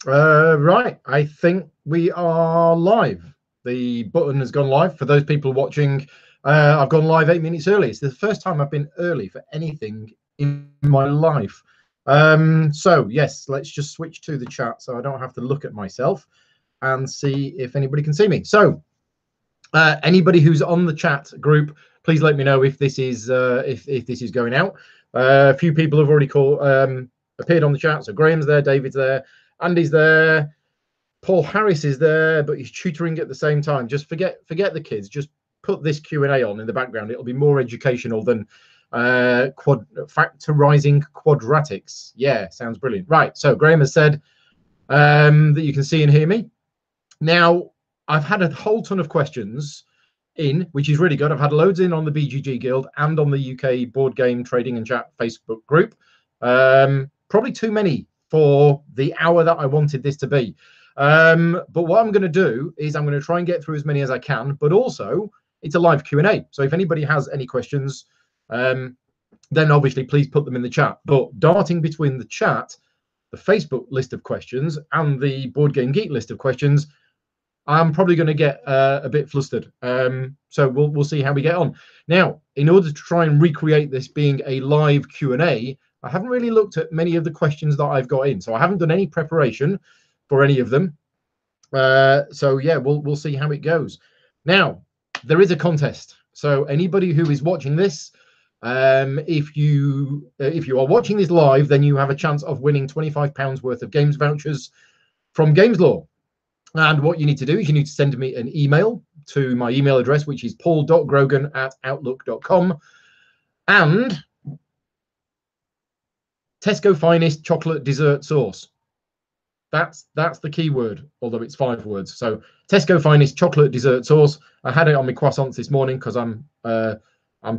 Right, I think we are live. The button has gone live. For those people watching, I've gone live 8 minutes early. It's the first time I've been early for anything in my life. So yes, let's just switch to the chat so I don't have to look at myself and see if anybody can see me. So anybody who's on the chat group, please let me know if this is if this is going out. A few people have already appeared on the chat. So Graham's there, David's there, Andy's there, Paul Harris is there, but he's tutoring at the same time. Just forget the kids. Just put this Q&A on in the background. It'll be more educational than factorizing quadratics. Yeah, sounds brilliant. Right, so Graham has said that you can see and hear me. Now, I've had a whole ton of questions in, which is really good. I've had loads in on the BGG Guild and on the UK Board Game Trading and Chat Facebook group. Probably too many for the hour that I wanted this to be. But what I'm going to do is I'm going to try and get through as many as I can, but also it's a live Q&A. So if anybody has any questions, then obviously please put them in the chat. But darting between the chat, the Facebook list of questions and the Board Game Geek list of questions, I'm probably going to get a bit flustered. So we'll see how we get on. Now, in order to try and recreate this being a live Q&A, I haven't really looked at many of the questions that I've got in. So I haven't done any preparation for any of them. So yeah, we'll see how it goes. Now, there is a contest. So anybody who is watching this, if you are watching this live, then you have a chance of winning £25 worth of games vouchers from GamesLaw. And what you need to do is you need to send me an email to my email address, which is paul.grogan@outlook.com, and Tesco Finest chocolate dessert sauce. That's the key word, although it's 5 words. So Tesco Finest chocolate dessert sauce. I had it on my croissants this morning because I'm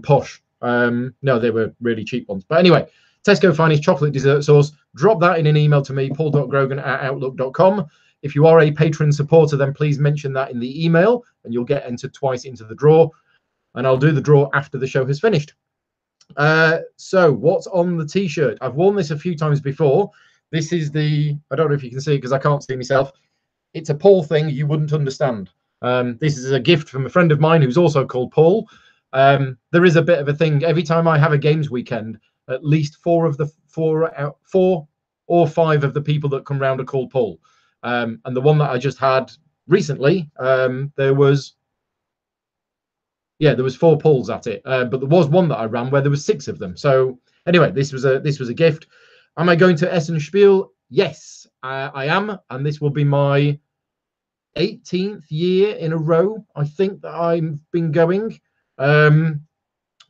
posh. No, they were really cheap ones. But anyway, Tesco Finest chocolate dessert sauce. Drop that in an email to me, paul.grogan@outlook.com. If you are a patron supporter, then please mention that in the email and you'll get entered twice into the draw. And I'll do the draw after the show has finished. So what's on the t-shirt? I've worn this a few times before. This is I don't know if you can see it because I can't see myself. It's a Paul thing you wouldn't understand. This is a gift from a friend of mine who's also called Paul. There is a bit of a thing. Every time I have a games weekend, at least 4 or 5 of the people that come round are called Paul. And the one that I just had recently, there was 4 Pauls at it, but there was one that I ran where there was 6 of them. So anyway, this was a gift. Am I going to Essen Spiel? Yes, I am, and this will be my 18th year in a row, I think, that I've been going,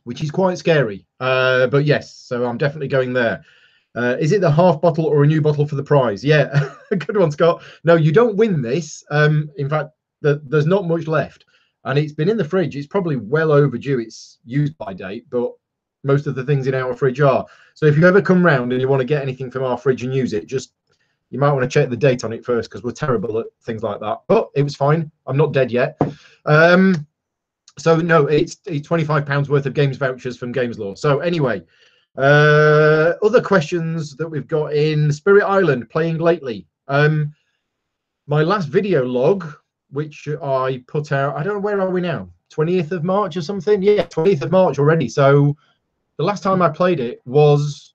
which is quite scary. But yes, so I'm definitely going there. Is it the half bottle or a new bottle for the prize? Yeah, good one, Scott. No, you don't win this. In fact, there's not much left, and it's been in the fridge. It's probably well overdue its use by date, but most of the things in our fridge are. So if you ever come round and you want to get anything from our fridge and use it, you might want to check the date on it first because we're terrible at things like that. But it was fine. I'm not dead yet. So no, it's £25 worth of games vouchers from GamesLaw. So anyway. Other questions that we've got in: Spirit Island, playing lately. My last video log, which I put out, I don't know, where are we now? 20th of March or something? Yeah, 20th of March already. So the last time I played it was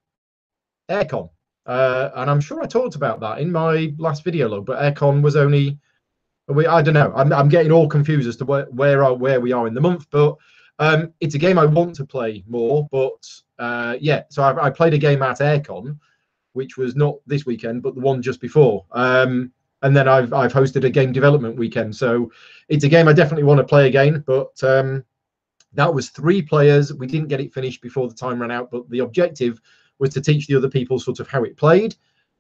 Aircon. And I'm sure I talked about that in my last video log, but Aircon was only, I don't know. I'm getting all confused as to where we are in the month, but it's a game I want to play more. But yeah, so I played a game at Aircon, which was not this weekend, but the one just before. And then I've hosted a game development weekend. So it's a game I definitely want to play again. But that was 3 players. We didn't get it finished before the time ran out, but the objective was to teach the other people sort of how it played,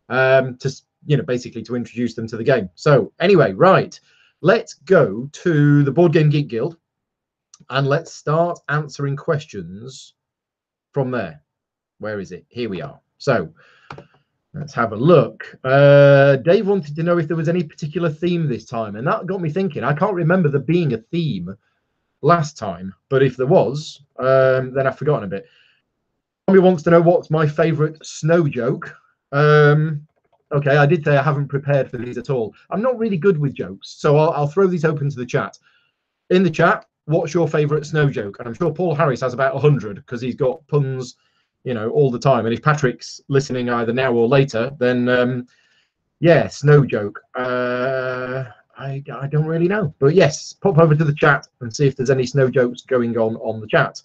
basically to introduce them to the game. So anyway, right, let's go to the Board Game Geek Guild and let's start answering questions from there. Where is it? Here we are. So let's have a look. Dave wanted to know if there was any particular theme this time, and that got me thinking. I can't remember there being a theme last time, but if there was, then I've forgotten a bit. Tommy wants to know what's my favorite snow joke. Okay, I did say I haven't prepared for these at all. I'm not really good with jokes, so I'll throw these open to the chat. In the chat, what's your favourite snow joke? And I'm sure Paul Harris has about 100 because he's got puns, you know, all the time. And if Patrick's listening either now or later, then yeah, snow joke. I don't really know, but yes, pop over to the chat and see if there's any snow jokes going on the chat.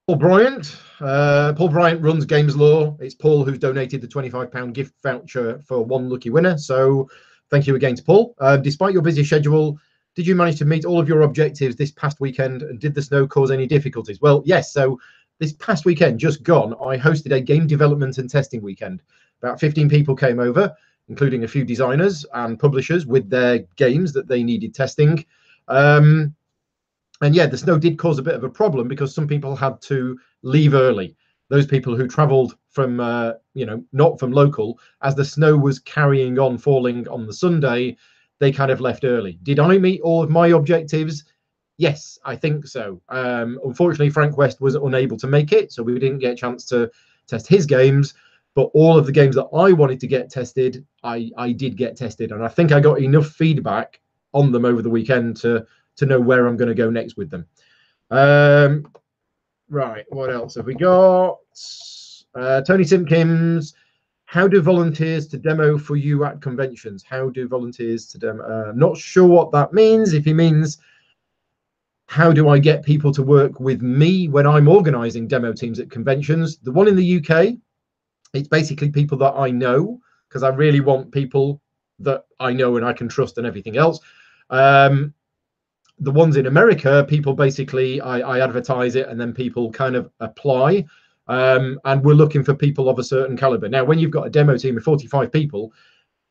Paul Bryant. Paul Bryant runs Games Law. It's Paul who's donated the £25 gift voucher for one lucky winner. So thank you again to Paul. Despite your busy schedule, did you manage to meet all of your objectives this past weekend? And did the snow cause any difficulties? Well, yes. So this past weekend, just gone, I hosted a game development and testing weekend. About 15 people came over, including a few designers and publishers with their games that they needed testing. And yeah, the snow did cause a bit of a problem because some people had to leave early. Those people who traveled from, you know, not from local, as the snow was carrying on falling on the Sunday, they kind of left early. Did I meet all of my objectives? Yes, I think so. Unfortunately, Frank West was unable to make it, so we didn't get a chance to test his games. But all of the games that I wanted to get tested, I did get tested. And I think I got enough feedback on them over the weekend to know where I'm going to go next with them. Right, what else have we got? Tony Simpkins, how do volunteers to demo for you at conventions? How do volunteers to demo? Not sure what that means. If he means, how do I get people to work with me when I'm organizing demo teams at conventions? The one in the UK, it's basically people that I know, because I really want people that I know and I can trust and everything else. The ones in America, people basically, I advertise it and then people kind of apply. And we're looking for people of a certain caliber. Now, when you've got a demo team of 45 people,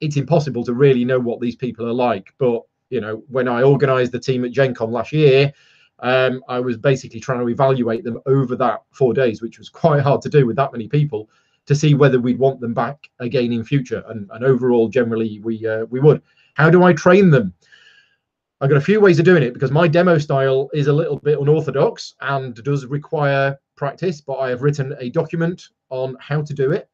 it's impossible to really know what these people are like. But, you know, when I organized the team at Gen Con last year, I was basically trying to evaluate them over that 4 days, which was quite hard to do with that many people, to see whether we'd want them back again in future. And overall, generally, we would. How do I train them? I've got a few ways of doing it because my demo style is a little bit unorthodox and does require practice, but I have written a document on how to do it,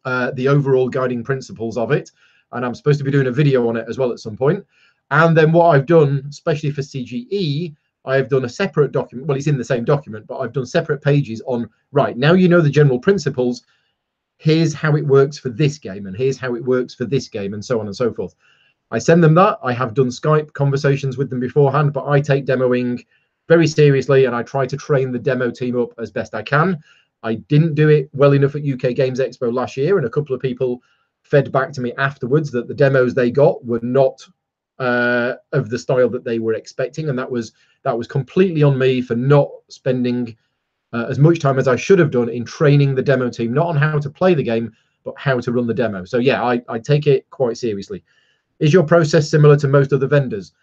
the overall guiding principles of it, and I'm supposed to be doing a video on it as well at some point. And then what I've done, especially for CGE, I've done a separate document. Well, it's in the same document, but I've done separate pages on, right, now you know the general principles, here's how it works for this game, and here's how it works for this game, and so on and so forth. I send them that. I have done Skype conversations with them beforehand, but I take demoing very seriously and I try to train the demo team up as best I can. I didn't do it well enough at UK Games Expo last year, and a couple of people fed back to me afterwards that the demos they got were not of the style that they were expecting, and that was completely on me for not spending as much time as I should have done in training the demo team, not on how to play the game, but how to run the demo. So yeah, I take it quite seriously. Is your process similar to most other vendors?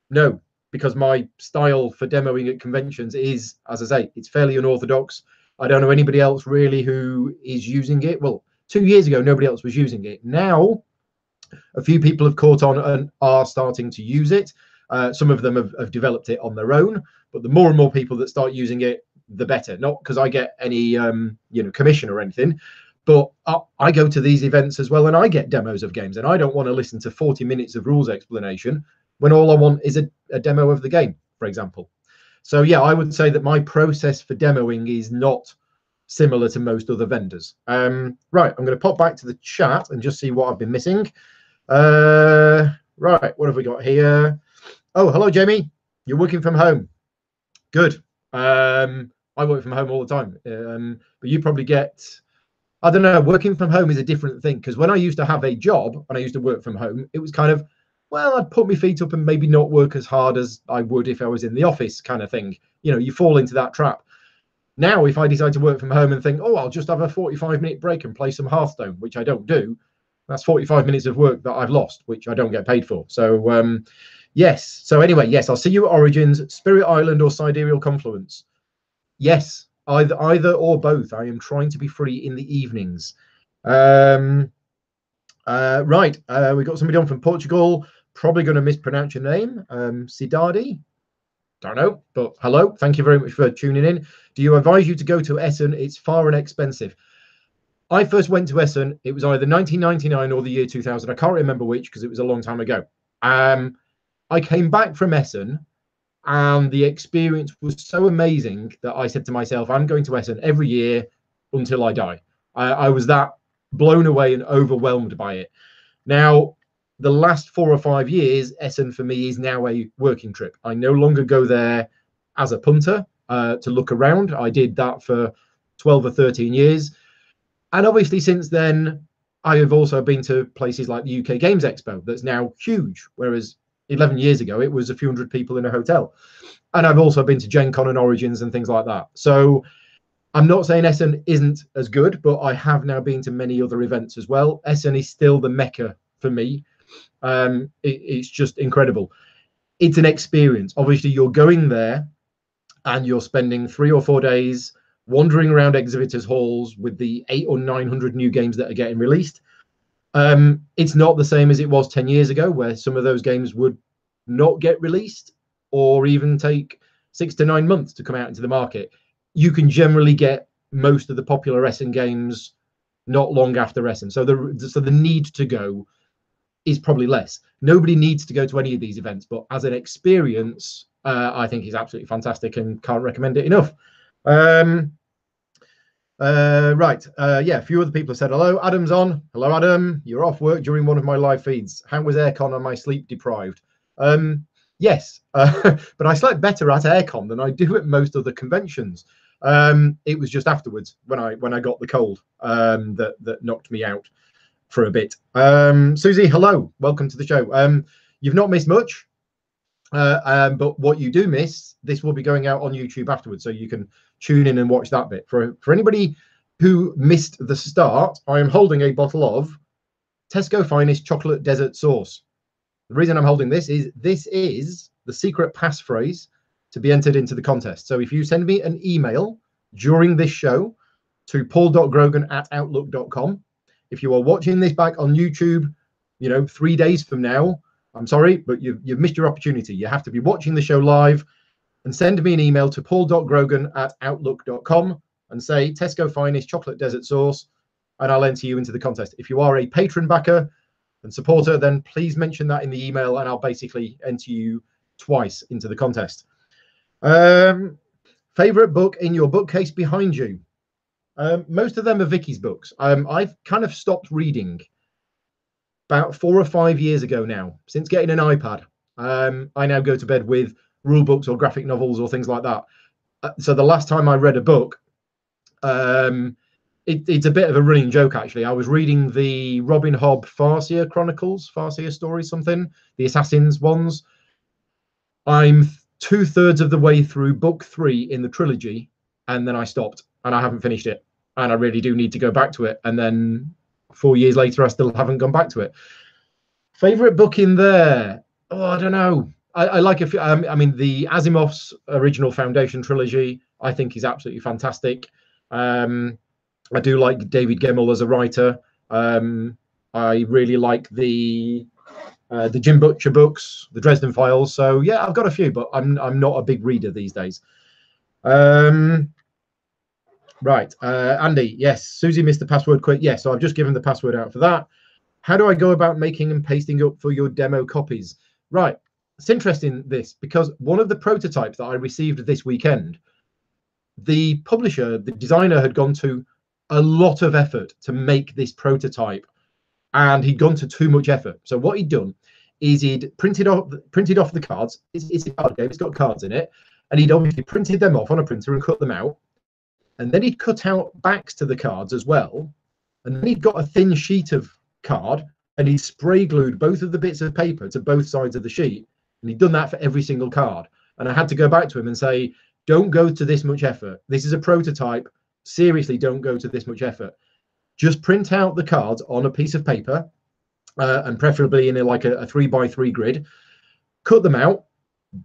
No, because my style for demoing at conventions is, as I say, it's fairly unorthodox. I don't know anybody else really who is using it. Well, 2 years ago, nobody else was using it. Now, a few people have caught on and are starting to use it. Some of them have developed it on their own, but the more and more people that start using it, the better. Not because I get any commission or anything, but I go to these events as well and I get demos of games, and I don't want to listen to 40 minutes of rules explanation when all I want is a demo of the game, for example. So yeah, I would say that my process for demoing is not similar to most other vendors. Right, I'm going to pop back to the chat and just see what I've been missing. Right, what have we got here? Oh, hello, Jamie. You're working from home. Good. I work from home all the time, but you probably get, I don't know, working from home is a different thing, because when I used to have a job and I used to work from home, it was kind of, well, I'd put my feet up and maybe not work as hard as I would if I was in the office kind of thing. You know, you fall into that trap. Now, if I decide to work from home and think, oh, I'll just have a 45-minute break and play some Hearthstone, which I don't do, that's 45 minutes of work that I've lost, which I don't get paid for. So, yes. So anyway, yes, I'll see you at Origins, Spirit Island or Sidereal Confluence. Yes, either or both. I am trying to be free in the evenings. Right, we got somebody on from Portugal. Probably going to mispronounce your name. Sidadi. Don't know, but hello. Thank you very much for tuning in. Do you advise you to go to Essen? It's far and expensive. I first went to Essen. It was either 1999 or the year 2000. I can't remember which because it was a long time ago. I came back from Essen and the experience was so amazing that I said to myself, I'm going to Essen every year until I die. I was that blown away and overwhelmed by it. Now, the last 4 or 5 years, Essen for me is now a working trip. I no longer go there as a punter to look around. I did that for 12 or 13 years. And obviously since then, I have also been to places like the UK Games Expo that's now huge, whereas 11 years ago, it was a few hundred people in a hotel. And I've also been to Gen Con and Origins and things like that. So I'm not saying Essen isn't as good, but I have now been to many other events as well. Essen is still the mecca for me. It's just incredible. It's an experience. Obviously, you're going there and you're spending 3 or 4 days wandering around exhibitors halls with the 800 or 900 new games that are getting released. It's not the same as it was 10 years ago, where some of those games would not get released or even take 6 to 9 months to come out into the market. You can generally get most of the popular Essen games not long after Essen. So the need to go is probably less. Nobody needs to go to any of these events, but as an experience, I think it's absolutely fantastic and can't recommend it enough. Right. Yeah, a few other people have said hello. Adam's on. Hello, Adam. You're off work during one of my live feeds. How was aircon? Am I sleep deprived? Yes, but I slept better at aircon than I do at most other conventions. It was just afterwards when I got the cold that knocked me out for a bit. Susie, hello. Welcome to the show. You've not missed much. But what you do miss, this will be going out on YouTube afterwards, so you can tune in and watch that bit. For anybody who missed the start, I am holding a bottle of Tesco Finest Chocolate Desert Sauce. The reason I'm holding this is the secret passphrase to be entered into the contest. So if you send me an email during this show to paul.grogan@outlook.com, if you are watching this back on YouTube, 3 days from now, I'm sorry, but you've missed your opportunity. You have to be watching the show live and send me an email to paul.grogan@outlook.com and say Tesco Finest Chocolate Desert Sauce, and I'll enter you into the contest. If you are a patron backer and supporter, then please mention that in the email and I'll basically enter you twice into the contest. Favorite book in your bookcase behind you? Most of them are Vicky's books. I've kind of stopped reading about 4 or 5 years ago now, since getting an iPad. I now go to bed with rule books or graphic novels or things like that. So the last time I read a book, it's a bit of a running joke, actually. I was reading the Robin Hobb Farseer Chronicles, Farseer stories, something, the Assassins ones. I'm 2/3 of the way through book 3 in the trilogy, and then I stopped, and I haven't finished it. And I really do need to go back to it. And then 4 years later, I still haven't gone back to it. Favorite book in there? Oh, I don't know. I like a few. I mean, the Asimov's original Foundation trilogy, I think, is absolutely fantastic. I do like David Gemmell as a writer. I really like the Jim Butcher books, the Dresden Files. So yeah, I've got a few, but I'm not a big reader these days. Right, Andy, yes. Susie missed the password quick. Yes, so I've just given the password out for that. How do I go about making and pasting up for your demo copies? Right, it's interesting this, because one of the prototypes that I received this weekend, the publisher, the designer, had gone to a lot of effort to make this prototype, and he'd gone to too much effort. So what he'd done is he'd printed off the cards. It's a card game, it's got cards in it, and he'd obviously printed them off on a printer and cut them out. And then he'd cut out backs to the cards as well. And then he'd got a thin sheet of card and he'd spray glued both of the bits of paper to both sides of the sheet. And he'd done that for every single card. And I had to go back to him and say, don't go to this much effort. This is a prototype. Seriously, don't go to this much effort. Just print out the cards on a piece of paper and preferably in a 3x3 grid. Cut them out,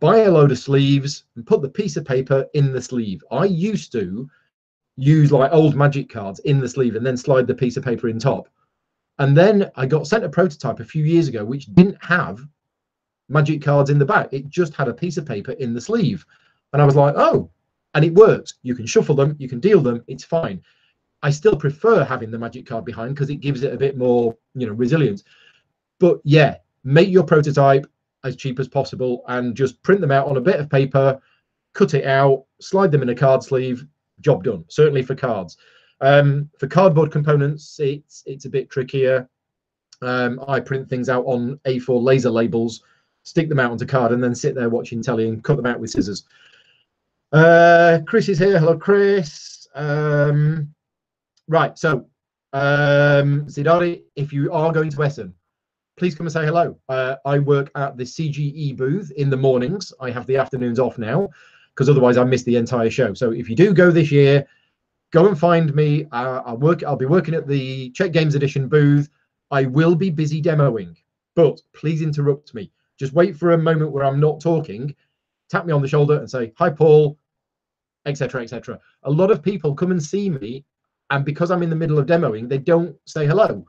buy a load of sleeves and put the piece of paper in the sleeve. I used to use like old magic cards in the sleeve and then slide the piece of paper in top. And then I got sent a prototype a few years ago which didn't have magic cards in the back. It just had a piece of paper in the sleeve. And I was like, oh, and it works. You can shuffle them, you can deal them, it's fine. I still prefer having the magic card behind because it gives it a bit more, resilience. But yeah, make your prototype as cheap as possible and just print them out on a bit of paper, cut it out, slide them in a card sleeve, job done. Certainly for cards. For cardboard components, it's a bit trickier. I print things out on A4 laser labels, stick them out onto card, and then sit there watching telly and cut them out with scissors. Chris is here. Hello, Chris. Right, so Zidari, if you are going to Essen, please come and say hello. I work at the CGE booth in the mornings. I have the afternoons off now because otherwise I miss the entire show. So if you do go this year, go and find me. I'll be working at the Czech Games Edition booth. I will be busy demoing, but please interrupt me. Just wait for a moment where I'm not talking, tap me on the shoulder and say, hi, Paul, etc., etc. A lot of people come and see me, and because I'm in the middle of demoing, they don't say hello.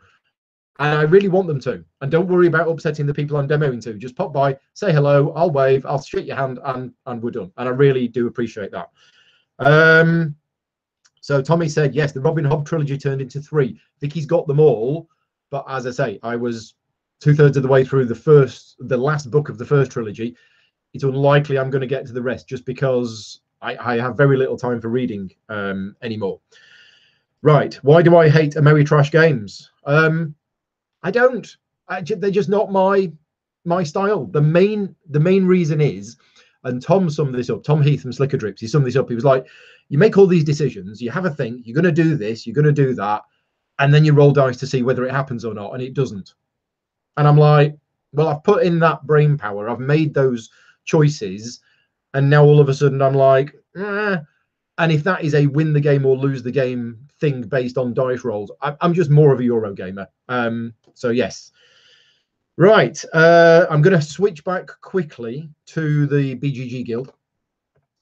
And I really want them to. And don't worry about upsetting the people I'm demoing to. Just pop by, say hello, I'll wave, I'll shake your hand, and we're done. And I really do appreciate that. So Tommy said, yes, the Robin Hobb trilogy turned into 3. Vicky's got them all. But as I say, I was 2/3 of the way through the last book of the first trilogy. It's unlikely I'm going to get to the rest just because I have very little time for reading anymore. Right. Why do I hate Ameritrash games? I don't. They're just not my style. The main reason is, and Tom summed this up, Tom Heath from Slicker Drips, he summed this up. He was like, you make all these decisions, you have a think, you're going to do this, you're going to do that, and then you roll dice to see whether it happens or not, and it doesn't. And I'm like, well, I've put in that brain power, I've made those choices, and now all of a sudden I'm like, eh. And if that is a win the game or lose the game thing based on dice rolls, I'm just more of a Euro gamer. So yes. Right, I'm going to switch back quickly to the BGG Guild.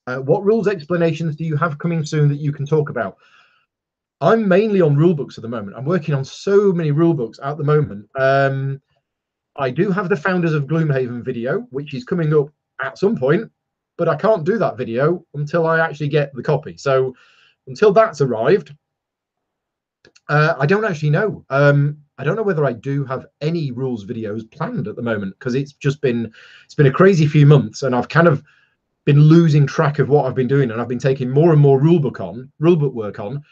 What rules explanations do you have coming soon that you can talk about? I'm mainly on rulebooks at the moment. I'm working on so many rulebooks at the moment. I do have the Founders of Gloomhaven video, which is coming up at some point, but I can't do that video until I actually get the copy. So until that's arrived, I don't actually know. I don't know whether I do have any rules videos planned at the moment because it's been a crazy few months, and I've kind of been losing track of what I've been doing, and I've been taking more and more rulebook work on.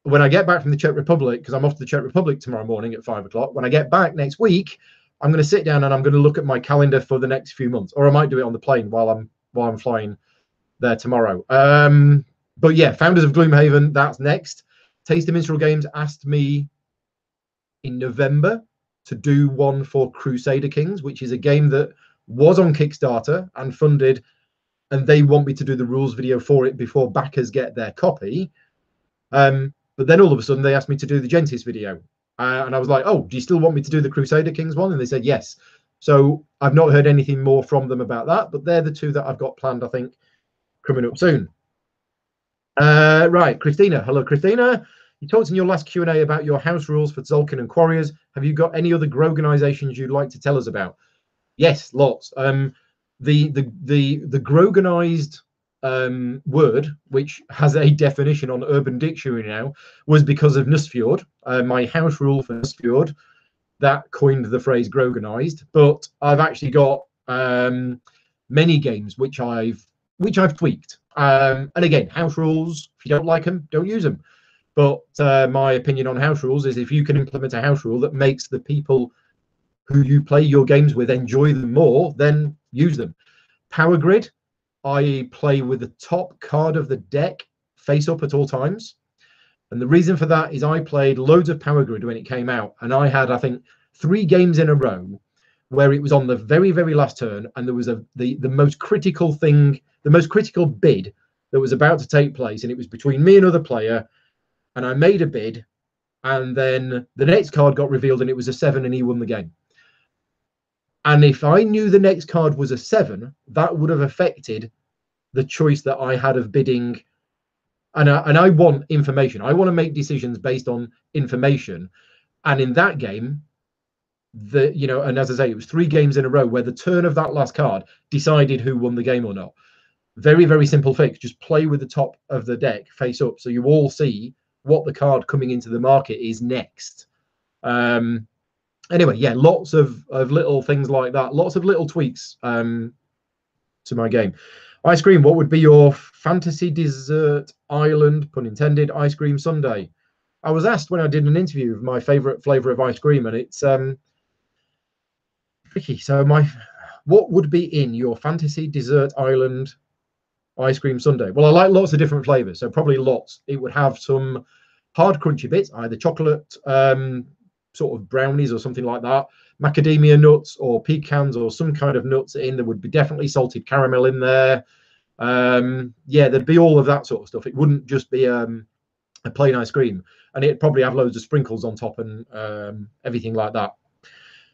When I get back from the Czech Republic, because I'm off to the Czech Republic tomorrow morning at 5 o'clock, when I get back next week, I'm going to sit down and I'm going to look at my calendar for the next few months, or I might do it on the plane while I'm flying there tomorrow. But yeah, Founders of Gloomhaven, that's next. Taste of Minstrel Games asked me in November to do one for Crusader Kings, which is a game that was on Kickstarter and funded, and they want me to do the rules video for it before backers get their copy. But then all of a sudden they asked me to do the Gentis video, and I was like, oh, do you still want me to do the Crusader Kings one? And they said yes. So I've not heard anything more from them about that, but they're the two that I've got planned, I think, coming up soon. Right, Christina. Hello, Christina. You talked in your last Q&A about your house rules for Tzolk'in and Quarriors. Have you got any other Groganizations you'd like to tell us about? Yes, lots. The Groganized word, which has a definition on Urban Dictionary now, was because of Nusfjord, my house rule for Nusfjord, that coined the phrase Groganized. But I've actually got many games which I've tweaked. And again, house rules, if you don't like them, don't use them. But my opinion on house rules is if you can implement a house rule that makes the people who you play your games with enjoy them more, then use them. Power Grid, I play with the top card of the deck face up at all times. And the reason for that is I played loads of Power Grid when it came out. And I had, I think, 3 games in a row where it was on the very, very last turn. And there was the most critical thing, the most critical bid that was about to take place. And it was between me and another player. And I made a bid. And then the next card got revealed and it was a 7 and he won the game. And if I knew the next card was a 7, that would have affected the choice that I had of bidding. And I want information. I want to make decisions based on information. And in that game, and as I say, it was 3 games in a row where the turn of that last card decided who won the game or not. Very, very simple fix. Just play with the top of the deck face up, so you all see what the card coming into the market is next. Anyway, yeah, lots of little things like that, lots of little tweaks to my game. Ice cream, what would be your fantasy dessert island, pun intended, ice cream sundae? I was asked when I did an interview of my favorite flavor of ice cream, and it's tricky. So what would be in your fantasy dessert island ice cream sundae? Well, I like lots of different flavors, so probably lots. It would have some hard crunchy bits, either chocolate sort of brownies or something like that, macadamia nuts or pecans or some kind of nuts in. There would be definitely salted caramel in there. Yeah, there'd be all of that sort of stuff. It wouldn't just be a plain ice cream, and it'd probably have loads of sprinkles on top and everything like that.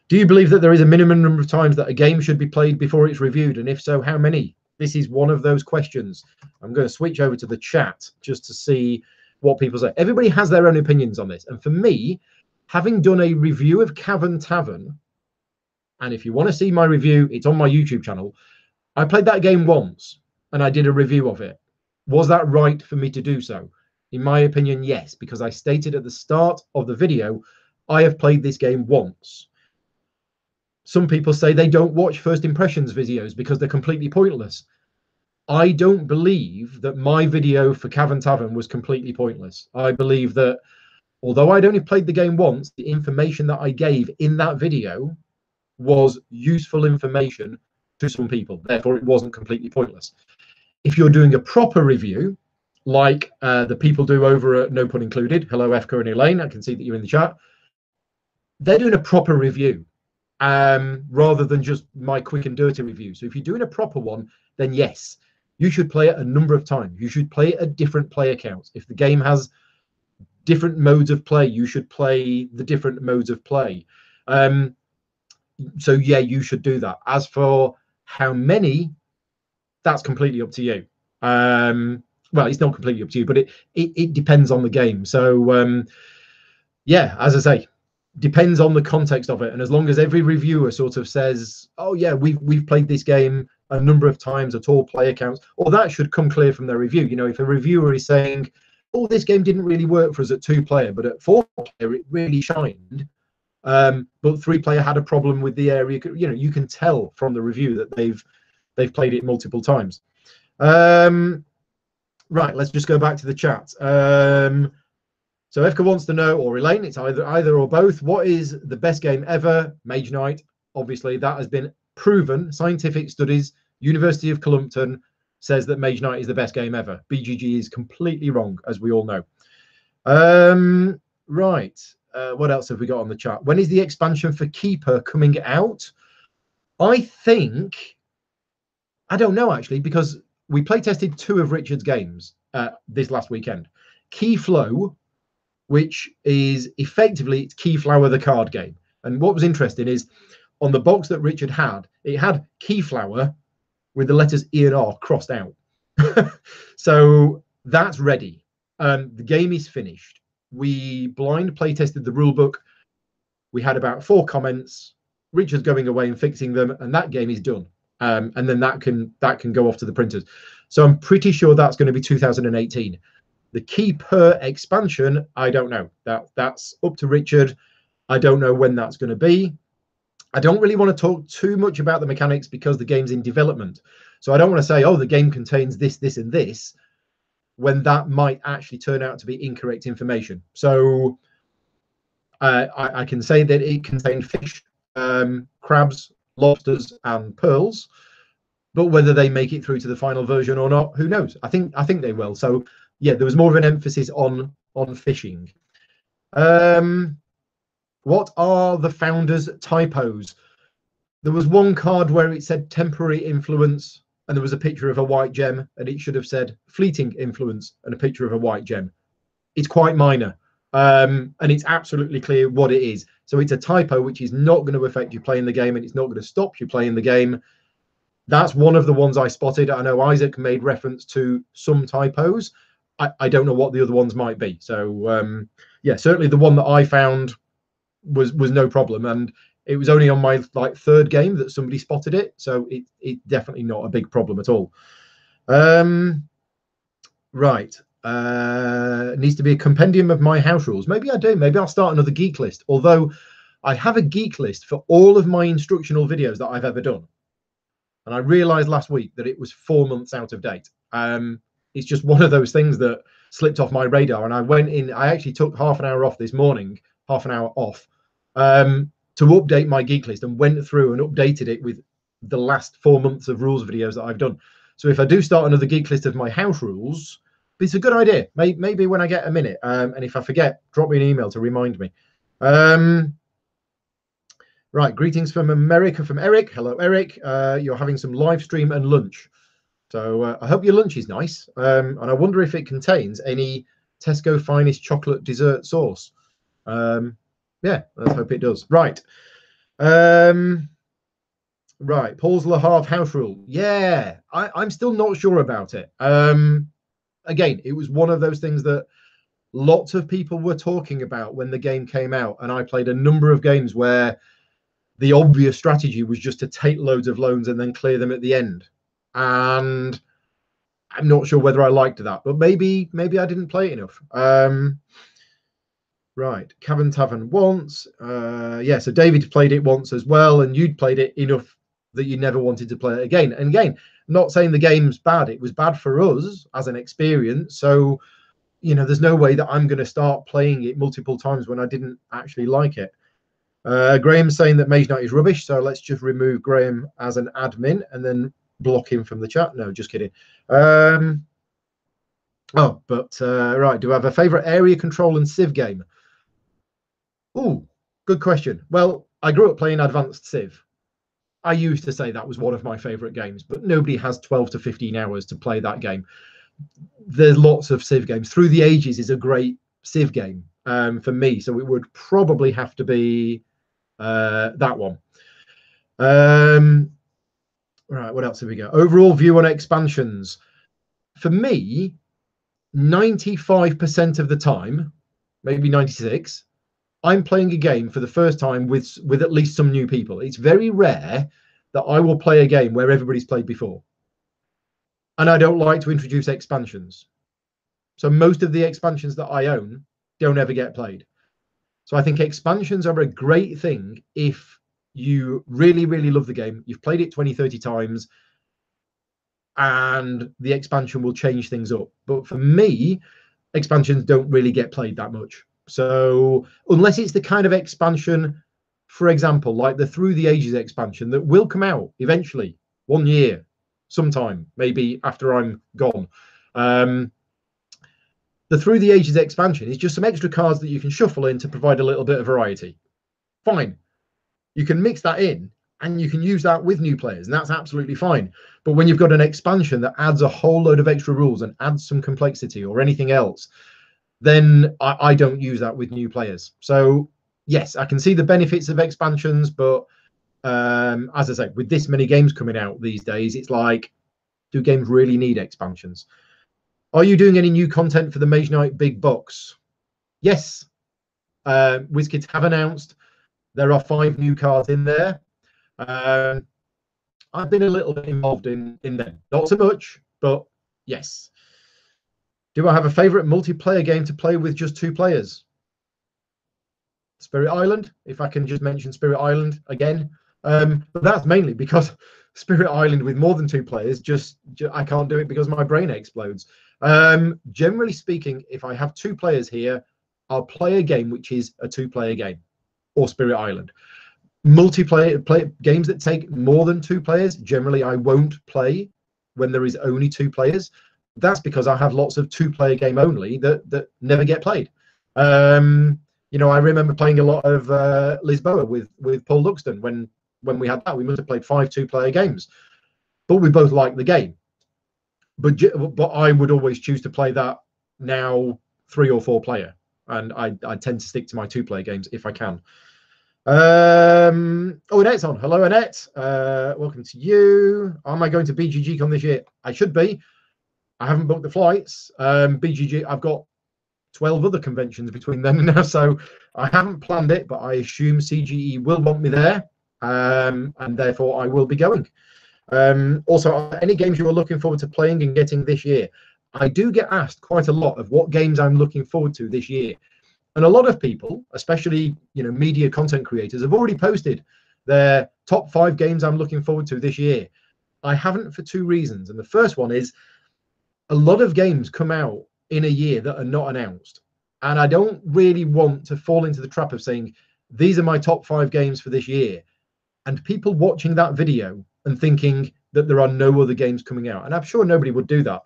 Do you believe that there is a minimum number of times that a game should be played before it's reviewed, and if so, how many? This is one of those questions. I'm going to switch over to the chat just to see what people say. Everybody has their own opinions on this, and for me, having done a review of Cavern Tavern, and if you want to see my review, it's on my YouTube channel. I played that game once and I did a review of it. Was that right for me to do so? In my opinion, yes, because I stated at the start of the video, I have played this game once. Some people say they don't watch first impressions videos because they're completely pointless. I don't believe that my video for Cavern Tavern was completely pointless. I believe that although I'd only played the game once, the information that I gave in that video was useful information to some people. Therefore, it wasn't completely pointless. If you're doing a proper review, like the people do over at No Pun Included, hello, Efka and Elaine, I can see that you're in the chat. They're doing a proper review rather than just my quick and dirty review. So if you're doing a proper one, then yes, you should play it a number of times. You should play it at different player counts. If the game has different modes of play, you should play the different modes of play. So yeah, you should do that. As for how many, that's completely up to you. Well, it's not completely up to you, but it depends on the game. So yeah, as I say, depends on the context of it. And as long as every reviewer sort of says, oh yeah, we've played this game a number of times at all player counts, or that should come clear from their review. You know, if a reviewer is saying, oh, this game didn't really work for us at 2-player, but at 4-player it really shined, but 3-player had a problem with the area. You know, you can tell from the review that they've played it multiple times. Right, let's just go back to the chat. So Efka wants to know, or Elaine, it's either or both, what is the best game ever? Mage Knight. Obviously, that has been proven. Scientific studies, University of Columpton says that Mage Knight is the best game ever. BGG is completely wrong, as we all know. Right, what else have we got on the chat? When is the expansion for Keeper coming out? I think, I don't know actually, because we play tested 2 of Richard's games this last weekend. Keyflow, which is effectively Keyflower the card game. And what was interesting is on the box that Richard had, it had Keyflower with the letters E and R crossed out. So that's ready. The game is finished. We blind play tested the rule book. We had about 4 comments. Richard's going away and fixing them, and that game is done. And then that can go off to the printers. So I'm pretty sure that's going to be 2018. The Keeper expansion, I don't know. That's up to Richard. I don't know when that's going to be. I don't really want to talk too much about the mechanics because the game's in development. So I don't want to say, oh, the game contains this, this, and this, when that might actually turn out to be incorrect information. So I can say that it contained fish, crabs, lobsters, and pearls. But whether they make it through to the final version or not, who knows? I think they will. So yeah, there was more of an emphasis on fishing. What are the founders' typos? There was one card where it said temporary influence, and there was a picture of a white gem, and it should have said fleeting influence and a picture of a white gem. It's quite minor, and it's absolutely clear what it is. So it's a typo which is not going to affect you playing the game, and it's not going to stop you playing the game. That's one of the ones I spotted. I know Isaac made reference to some typos. I don't know what the other ones might be. So yeah, certainly the one that I found was no problem, and It was only on my like third game that somebody spotted it, so it's definitely not a big problem at all. Right. Needs to be a compendium of my house rules. Maybe I do. Maybe I'll start another geek list. Although I have a geek list for all of my instructional videos that I've ever done. And I realized last week that it was 4 months out of date. It's just one of those things that slipped off my radar. And I went in, I actually took half an hour off this morning, half an hour off, to update my geek list, and went through and updated it with the last 4 months of rules videos that I've done. So if I do start another geek list of my house rules, it's a good idea. Maybe when I get a minute. And if I forget, drop me an email to remind me. Right, greetings from America from Eric. Hello, Eric. You're having some live stream and lunch. So I hope your lunch is nice. And I wonder if it contains any Tesco Finest chocolate dessert sauce. Yeah, let's hope it does. Right. Right, Paul's Le Havre house rule. Yeah, I'm still not sure about it. Again, it was one of those things that lots of people were talking about when the game came out. And I played a number of games where the obvious strategy was just to take loads of loans and then clear them at the end. And I'm not sure whether I liked that, but maybe I didn't play it enough. Right, Cavern Tavern once. Yeah, so David played it once as well, and you'd played it enough that you never wanted to play it again. And again, not saying the game's bad. It was bad for us as an experience. So, you know, there's no way that I'm going to start playing it multiple times when I didn't actually like it. Graham's saying that Mage Knight is rubbish, so let's just remove Graham as an admin and then block him from the chat. No, just kidding. Right, do I have a favorite area control and Civ game? Oh, good question. Well, I grew up playing Advanced Civ. I used to say that was one of my favorite games, but nobody has 12 to 15 hours to play that game. There's lots of Civ games. Through the Ages is a great Civ game for me, so it would probably have to be that one. Right, what else have we got? Overall view on expansions. For me, 95% of the time, maybe 96, I'm playing a game for the first time with at least some new people. It's very rare that I will play a game where everybody's played before. And I don't like to introduce expansions. So most of the expansions that I own don't ever get played. So I think expansions are a great thing if you really, really love the game. You've played it 20, 30 times, and the expansion will change things up. But for me, expansions don't really get played that much. So unless it's the kind of expansion, for example, like the Through the Ages expansion that will come out eventually, 1 year, sometime, maybe after I'm gone. The Through the Ages expansion is just some extra cards that you can shuffle in to provide a little bit of variety. Fine. You can mix that in and you can use that with new players, and that's absolutely fine. But when you've got an expansion that adds a whole load of extra rules and adds some complexity or anything else, then I don't use that with new players. So yes, I can see the benefits of expansions, but as I say, with this many games coming out these days, it's like, do games really need expansions? Are you doing any new content for the Mage Knight big box? Yes. WizKids have announced there are 5 new cards in there. I've been a little bit involved in them. Not so much, but yes. Do I have a favorite multiplayer game to play with just 2 players? Spirit Island, if I can just mention Spirit Island again. But that's mainly because Spirit Island with more than 2 players, I can't do it because my brain explodes. Generally speaking, if I have 2 players here, I'll play a game which is a 2-player game, or Spirit Island. Multiplayer games that take more than 2 players, generally I won't play when there is only 2 players. That's because I have lots of 2-player game only that never get played. You know, I remember playing a lot of Lisboa with Paul Luxton when we had that. We must have played 5 2-player games, but we both liked the game. But I would always choose to play that now 3 or 4 player, and I tend to stick to my 2-player games if I can. Oh, Annette's on. Hello, Annette. Welcome to you. Am I going to BGG Con this year? I should be. I haven't booked the flights. BGG, I've got 12 other conventions between then and now, so I haven't planned it, but I assume CGE will want me there, and therefore I will be going. Also, any games you are looking forward to playing and getting this year? I do get asked quite a lot of what games I'm looking forward to this year, and a lot of people, especially media content creators, have already posted their top 5 games I'm looking forward to this year. I haven't, for 2 reasons, and the first one is a lot of games come out in a year that are not announced, and I don't really want to fall into the trap of saying these are my top 5 games for this year, and people watching that video and thinking that there are no other games coming out. And I'm sure nobody would do that,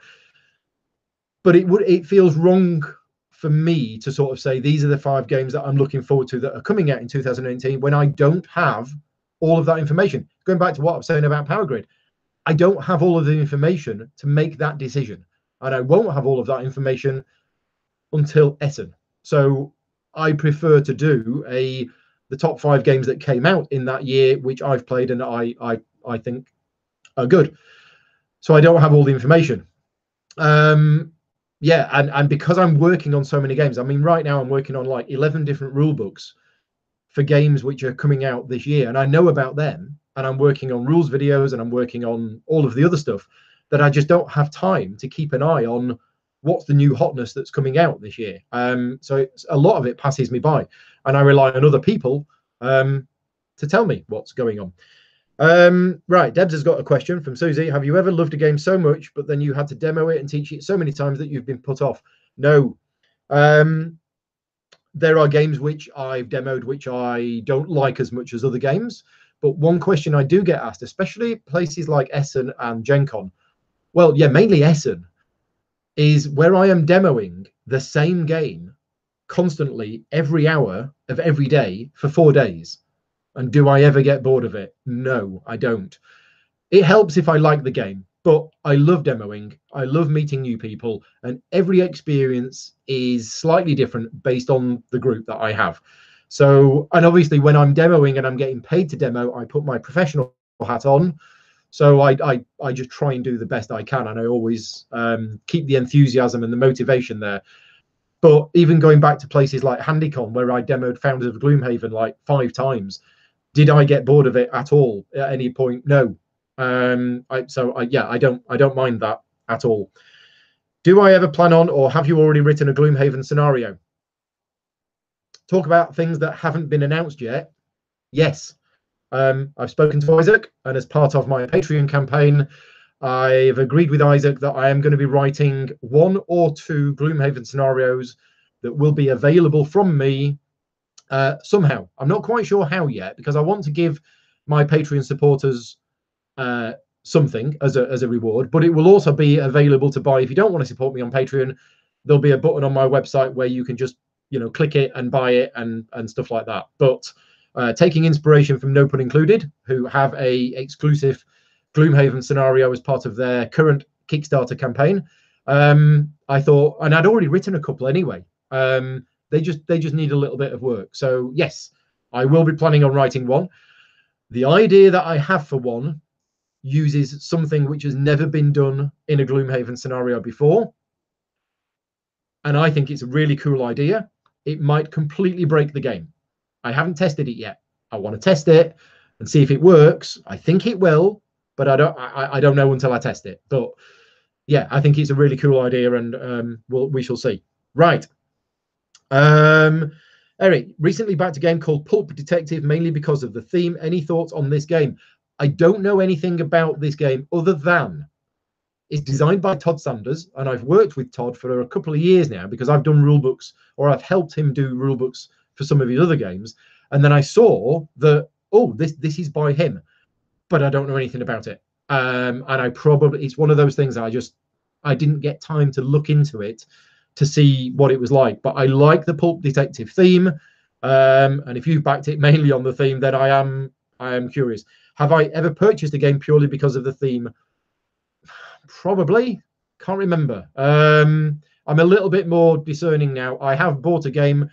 but it feels wrong for me to sort of say these are the 5 games that I'm looking forward to that are coming out in 2018 when I don't have all of that information. Going back to what I'm saying about Power Grid, I don't have all of the information to make that decision, and I won't have all of that information until Essen. So I prefer to do the top 5 games that came out in that year, which I've played and I think are good. So I don't have all the information. Yeah, and because I'm working on so many games, I mean, right now I'm working on like 11 different rule books for games which are coming out this year, and I know about them, and I'm working on rules videos, and I'm working on all of the other stuff that I just don't have time to keep an eye on what's the new hotness that's coming out this year. So a lot of it passes me by, and I rely on other people to tell me what's going on. Right, Debs has got a question from Susie. Have you ever loved a game so much, but then you had to demo it and teach it so many times that you've been put off? No. There are games which I've demoed which I don't like as much as other games, but one question I do get asked, especially places like Essen and Gen Con, well, yeah, mainly Essen, is where I am demoing the same game constantly every hour of every day for 4 days. And do I ever get bored of it? No, I don't. It helps if I like the game, but I love demoing. I love meeting new people, and every experience is slightly different based on the group that I have. So, and obviously when I'm demoing and I'm getting paid to demo, I put my professional hat on. So I just try and do the best I can, and I always keep the enthusiasm and the motivation there. But even going back to places like HandyCon, where I demoed Founders of Gloomhaven like 5 times, did I get bored of it at all at any point? No. Yeah, I don't mind that at all. Do I ever plan on, or have you already written a Gloomhaven scenario? Talk about things that haven't been announced yet. Yes. I've spoken to Isaac, and as part of my Patreon campaign, I've agreed with Isaac that I am going to be writing 1 or 2 Gloomhaven scenarios that will be available from me somehow. I'm not quite sure how yet, because I want to give my Patreon supporters something as a reward, but it will also be available to buy. If you don't want to support me on Patreon, there'll be a button on my website where you can just click it and buy it and stuff like that. But taking inspiration from No Pun Included, who have a exclusive Gloomhaven scenario as part of their current Kickstarter campaign, I thought, and I'd already written a couple anyway, they just need a little bit of work. So yes, I will be planning on writing 1. The idea that I have for 1 uses something which has never been done in a Gloomhaven scenario before, and I think it's a really cool idea. It might completely break the game. I haven't tested it yet. I want to test it and see if it works. I think it will, but I don't know until I test it. But yeah, I think it's a really cool idea, and we shall see. Right. Eric, recently backed a game called Pulp Detective, mainly because of the theme. Any thoughts on this game? I don't know anything about this game other than it's designed by Todd Sanders, and I've worked with Todd for a couple of years now because I've done rule books, or I've helped him do rule books for some of his other games. And then I saw that, oh, this is by him, but I don't know anything about it. And it's one of those things that I didn't get time to look into it to see what it was like. But I like the Pulp Detective theme, and if you've backed it mainly on the theme, then I am curious. Have I ever purchased a game purely because of the theme? Probably. Can't remember. I'm a little bit more discerning now. I have bought a game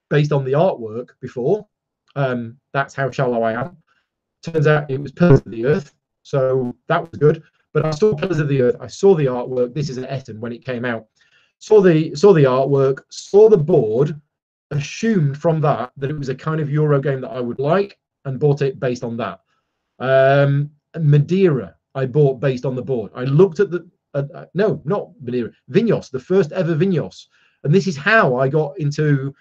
based on the artwork before. That's how shallow I am. Turns out it was Pillars of the Earth, so that was good. But I saw Pillars of the Earth. I saw the artwork. This is an Essen when it came out. saw the artwork, saw the board, assumed from that it was a kind of Euro game that I would like, and bought it based on that. Madeira, I bought based on the board. I looked at the no, not Madeira, Vinhos, the first ever Vinhos, and this is how I got into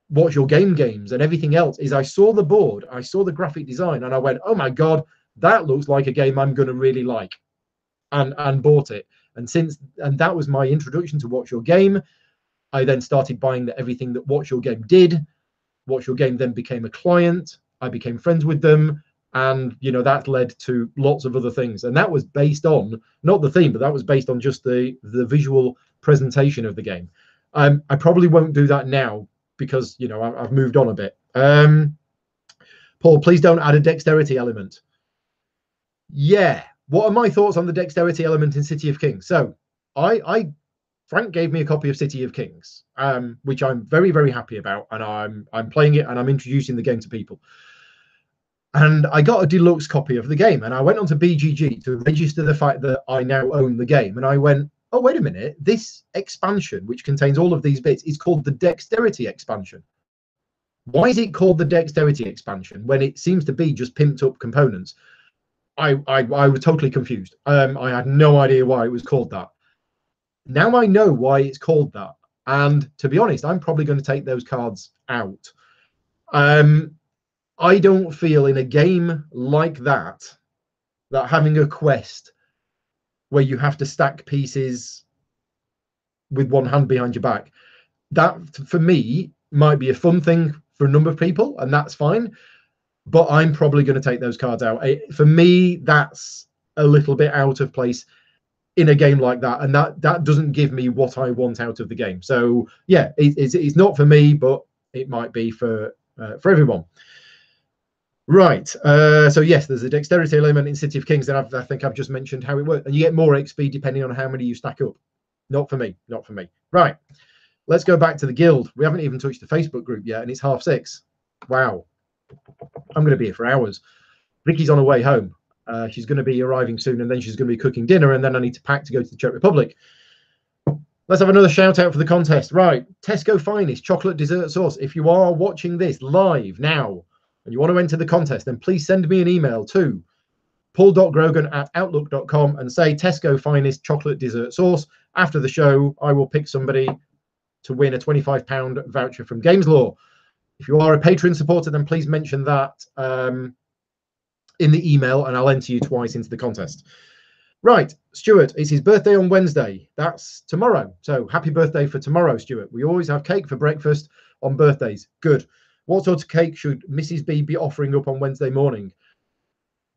What's Your Game games and everything else. Is I saw the board, I saw the graphic design, and I went, oh my god, that looks like a game I'm going to really like, and bought it. And that was my introduction to What's Your Game. I then started buying everything that What's Your Game did. What's Your Game then became a client. I became friends with them, and that led to lots of other things. And that was based on not the theme, but that was based on just the visual presentation of the game. I probably won't do that now because I've moved on a bit. Paul, please don't add a dexterity element. Yeah. What are my thoughts on the dexterity element in City of Kings? So Frank gave me a copy of City of Kings, which I'm very, very happy about, and I'm playing it and I'm introducing the game to people. And I got a deluxe copy of the game, and I went onto BGG to register the fact that I now own the game. And I went, oh, wait a minute, this expansion, which contains all of these bits, is called the Dexterity expansion. Why is it called the Dexterity expansion when it seems to be just pimped up components? I was totally confused. I had no idea why it was called that. Now I know why it's called that. And to be honest, I'm probably going to take those cards out. I don't feel in a game like that having a quest where you have to stack pieces with one hand behind your back, that for me might be a fun thing for a number of people, and that's fine. But I'm probably going to take those cards out. For me, that's a little bit out of place in a game like that, and that doesn't give me what I want out of the game. So yeah, it's not for me, but it might be for everyone. Right. So yes, there's a dexterity element in City of Kings, and I think I've just mentioned how it works, and you get more XP depending on how many you stack up. Not for me. Not for me. Right. Let's go back to the guild. We haven't even touched the Facebook group yet, and it's 6:30. Wow. I'm going to be here for hours. Vicky's on her way home. She's going to be arriving soon, and then she's going to be cooking dinner, and then I need to pack to go to the Czech Republic. Let's have another shout out for the contest. Right. Tesco Finest chocolate dessert sauce. If you are watching this live now and you want to enter the contest, then please send me an email to paul.grogan@outlook.com and say Tesco Finest chocolate dessert sauce. After the show, I will pick somebody to win a £25 voucher from Games Law. If you are a Patreon supporter, then please mention that in the email, and I'll enter you twice into the contest. Right, Stuart, it's his birthday on Wednesday. That's tomorrow. So happy birthday for tomorrow, Stuart. We always have cake for breakfast on birthdays. Good. What sort of cake should Mrs. B be offering up on Wednesday morning?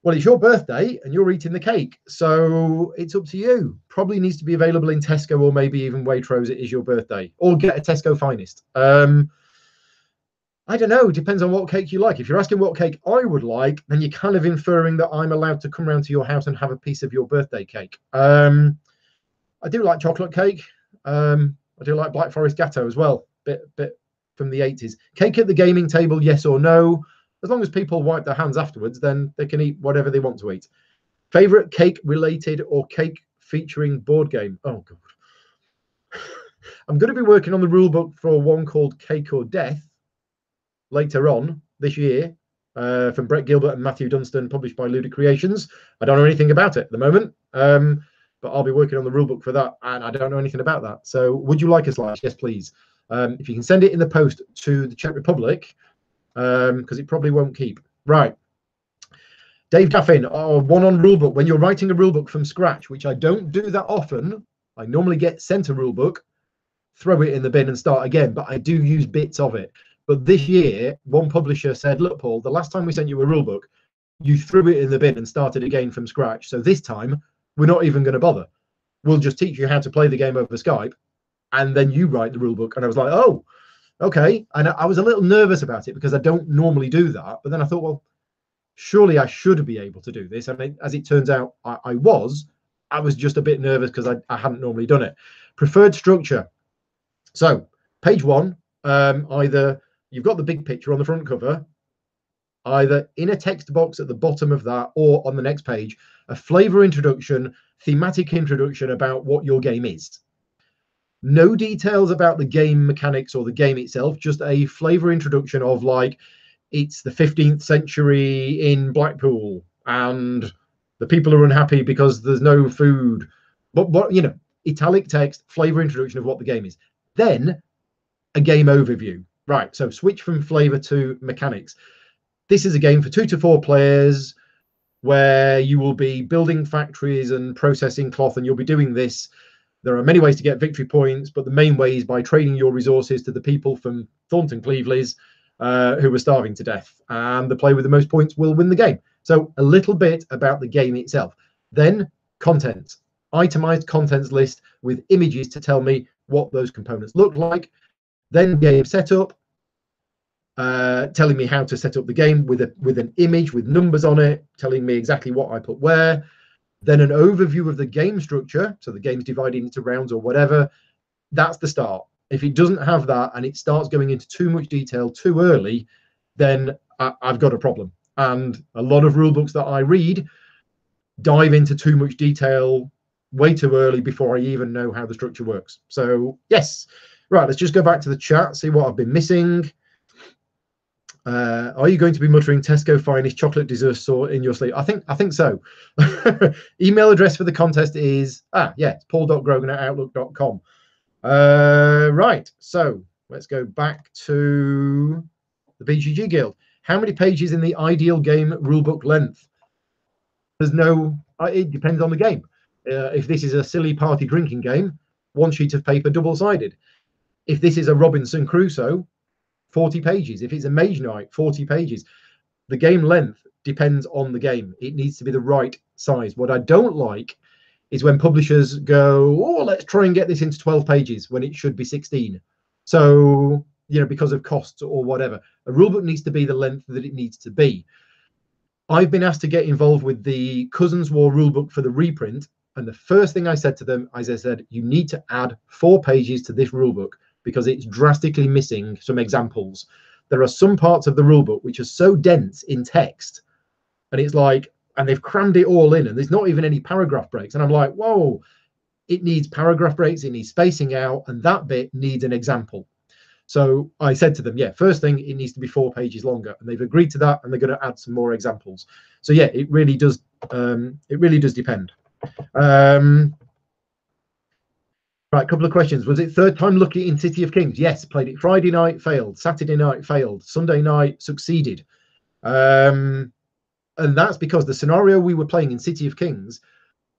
Well, it's your birthday and you're eating the cake, so it's up to you. Probably needs to be available in Tesco or maybe even Waitrose. It is your birthday. Or get a Tesco Finest. I don't know. It depends on what cake you like. If you're asking what cake I would like, then you're kind of inferring that I'm allowed to come around to your house and have a piece of your birthday cake. I do like chocolate cake. I do like Black Forest Gatto as well. Bit from the 80s. Cake at the gaming table, yes or no? As long as people wipe their hands afterwards, then they can eat whatever they want to eat. Favorite cake related or cake featuring board game? Oh, God. I'm going to be working on the rule book for one called Cake or Death later on this year, from Brett Gilbert and Matthew Dunstan, published by Luda Creations. I don't know anything about it at the moment, but I'll be working on the rulebook for that, and I don't know anything about that. So would you like a slice? Yes, please. If you can send it in the post to the Czech Republic, because it probably won't keep. Right. Dave Daffin, one on rulebook. When you're writing a rulebook from scratch, which I don't do that often, I normally get sent a rulebook, throw it in the bin and start again, but I do use bits of it. But this year, one publisher said, look, Paul, the last time we sent you a rulebook, you threw it in the bin and started again from scratch. So this time, we're not even going to bother. We'll just teach you how to play the game over Skype, and then you write the rulebook. And I was like, oh, okay. And I was a little nervous about it because I don't normally do that. But then I thought, well, surely I should be able to do this. And as it turns out, I was just a bit nervous because I hadn't normally done it. Preferred structure. So page one, either you've got the big picture on the front cover, either in a text box at the bottom of that or on the next page, a flavor introduction, thematic introduction about what your game is. No details about the game mechanics or the game itself, just a flavor introduction of like, it's the 15th century in Blackpool and the people are unhappy because there's no food. But what, you know, italic text, flavor introduction of what the game is. Then a game overview. Right, so switch from flavor to mechanics. This is a game for 2 to 4 players where you will be building factories and processing cloth, and you'll be doing this. There are many ways to get victory points, but the main way is by trading your resources to the people from Thornton Cleveleys who were starving to death, and the player with the most points will win the game. So a little bit about the game itself. Then contents, itemized contents list with images to tell me what those components look like. Then game setup, telling me how to set up the game with an image with numbers on it, telling me exactly what I put where. Then an overview of the game structure, so the game's divided into rounds or whatever. That's the start. If it doesn't have that and it starts going into too much detail too early, then I've got a problem. And a lot of rule books that I read dive into too much detail way too early before I even know how the structure works. So yes, right, let's just go back to the chat, see what I've been missing. Are you going to be muttering Tesco finest chocolate dessert store in your sleep? I think so. Email address for the contest is it's paul.grogan@outlook.com. Right, so let's go back to the BGG Guild. How many pages in the ideal game rulebook length? There's no, it depends on the game. If this is a silly party drinking game, 1 sheet of paper double-sided. If this is a Robinson Crusoe, 40 pages. If it's a Mage Knight, 40 pages. The game length depends on the game. It needs to be the right size. What I don't like is when publishers go, oh, let's try and get this into 12 pages when it should be 16. So, you know, because of costs or whatever. A rulebook needs to be the length that it needs to be. I've been asked to get involved with the Cousins War rulebook for the reprint. And the first thing I said to them, as I said, you need to add 4 pages to this rulebook, because it's drastically missing some examples. There are some parts of the rulebook which are so dense in text, and it's like, and they've crammed it all in, and there's not even any paragraph breaks. And I'm like, whoa, it needs paragraph breaks, it needs spacing out, and that bit needs an example. So I said to them, yeah, first thing, it needs to be 4 pages longer, and they've agreed to that, and they're going to add some more examples. So yeah, it really does depend. Right, a couple of questions. Was it third time lucky in City of Kings? Yes, played it Friday night, failed. Saturday night, failed. Sunday night, succeeded. And that's because the scenario we were playing in City of Kings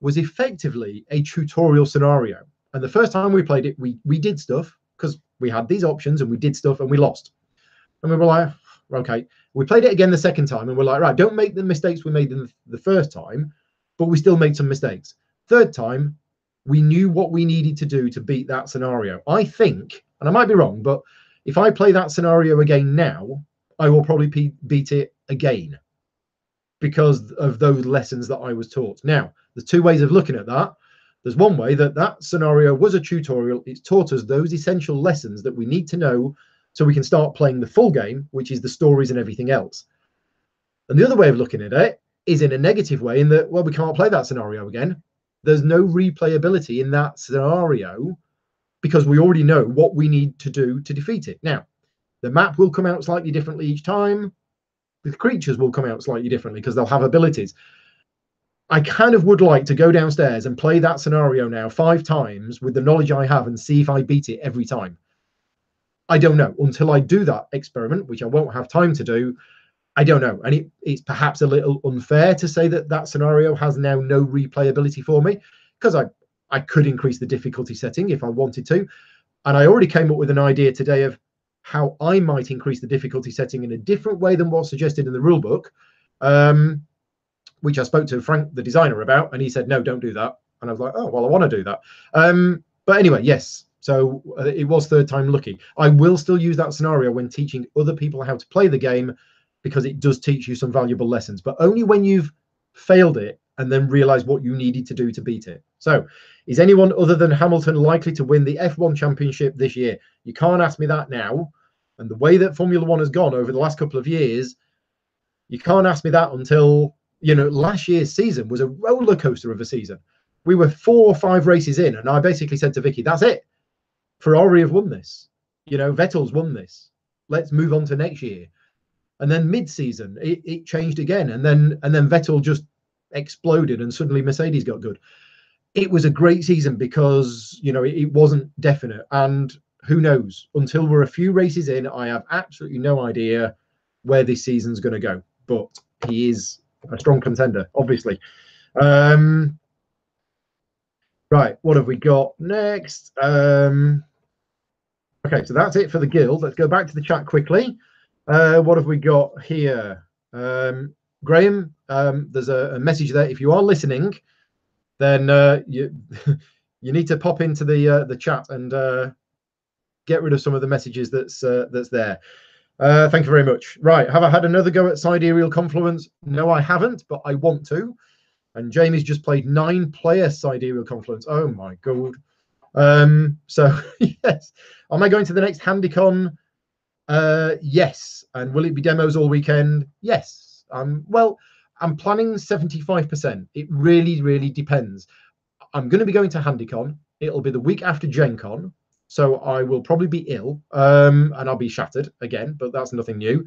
was effectively a tutorial scenario. And the first time we played it, we did stuff because we had these options and we did stuff and we lost. And we were like, okay. We played it again the second time and we're like, right, don't make the mistakes we made in the first time, but we still made some mistakes. Third time, we knew what we needed to do to beat that scenario. I think, and I might be wrong, but if I play that scenario again now, I will probably beat it again because of those lessons that I was taught. Now, there's 2 ways of looking at that. There's one way that scenario was a tutorial. It's taught us those essential lessons that we need to know so we can start playing the full game, which is the stories and everything else. And the other way of looking at it is in a negative way, in that, well, we can't play that scenario again. There's no replayability in that scenario because we already know what we need to do to defeat it. Now, the map will come out slightly differently each time. The creatures will come out slightly differently because they'll have abilities. I kind of would like to go downstairs and play that scenario now 5 times with the knowledge I have and see if I beat it every time. I don't know. Until I do that experiment, which I won't have time to do, I don't know. And it's perhaps a little unfair to say that scenario has now no replayability for me, because I could increase the difficulty setting if I wanted to. And I already came up with an idea today of how I might increase the difficulty setting in a different way than what's suggested in the rulebook, which I spoke to Frank, the designer, about, and he said, no, don't do that. And I was like, oh, well, I want to do that. But anyway, yes. So it was third time lucky. I will still use that scenario when teaching other people how to play the game, because it does teach you some valuable lessons, but only when you've failed it and then realize what you needed to do to beat it. So is anyone other than Hamilton likely to win the F1 championship this year? You can't ask me that now. And the way that Formula One has gone over the last couple of years, you can't ask me that until, you know, last year's season was a roller coaster of a season. We were 4 or 5 races in, and I basically said to Vicky, that's it. Ferrari have won this. You know, Vettel's won this. Let's move on to next year. And then mid-season, it changed again, and then Vettel just exploded, and suddenly Mercedes got good. It was a great season because, you know, it wasn't definite, and who knows? Until we're a few races in, I have absolutely no idea where this season's going to go. But he is a strong contender, obviously. Right, what have we got next? Okay, so that's it for the guild. Let's go back to the chat quickly. What have we got here? Graham, there's a message there. If you are listening, then you you need to pop into the chat and get rid of some of the messages that's there. Thank you very much. Right, have I had another go at Sidereal Confluence? No, I haven't, but I want to. And Jamie's just played 9-player Sidereal Confluence. Oh my god. So yes, am I going to the next HandyCon? Yes. And will it be demos all weekend? Yes. Well, I'm planning 75%. It really depends. I'm going to be going to HandyCon. It'll be the week after Gen Con, so I will probably be ill, and I'll be shattered again, but that's nothing new.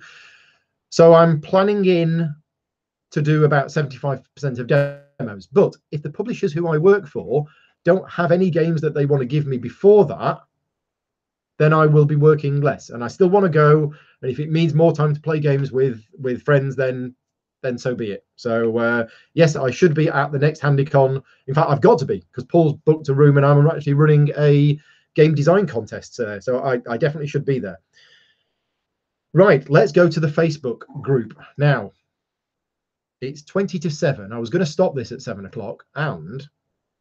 So I'm planning in to do about 75% of demos. But if the publishers who I work for don't have any games that they want to give me before that, then I will be working less. And I still want to go. And if it means more time to play games with friends, then so be it. So yes, I should be at the next HandyCon. In fact, I've got to be, because Paul's booked a room and I'm actually running a game design contest. So I definitely should be there. Right, let's go to the Facebook group now. It's 20 to 7. I was going to stop this at 7 o'clock, and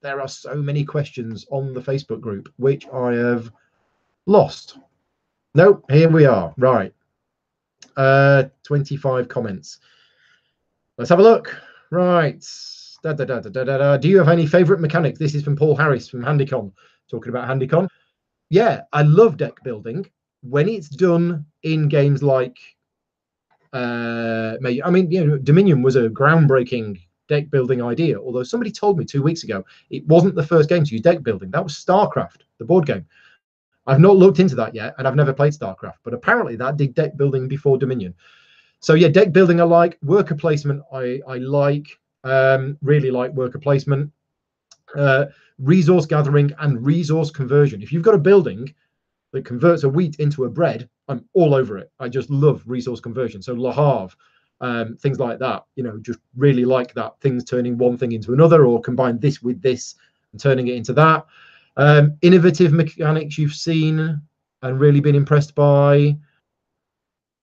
there are so many questions on the Facebook group, which I have lost. Nope, here we are. Right. 25 comments. Let's have a look. Right. Do you have any favorite mechanics? This is from Paul Harris from HandyCon, talking about HandyCon. Yeah, I love deck building when it's done in games like I mean, you know, Dominion was a groundbreaking deck building idea, although somebody told me 2 weeks ago it wasn't the first game to use deck building. That was StarCraft, the board game. I've not looked into that yet, and I've never played StarCraft, but apparently that did deck building before Dominion. So yeah, deck building I like. Worker placement I like, really like worker placement. Resource gathering and resource conversion. If you've got a building that converts a wheat into a bread, I'm all over it. I just love resource conversion. So Le Havre, things like that, you know, just really like that. Things turning one thing into another, or combine this with this and turning it into that. Innovative mechanics you've seen and really been impressed by.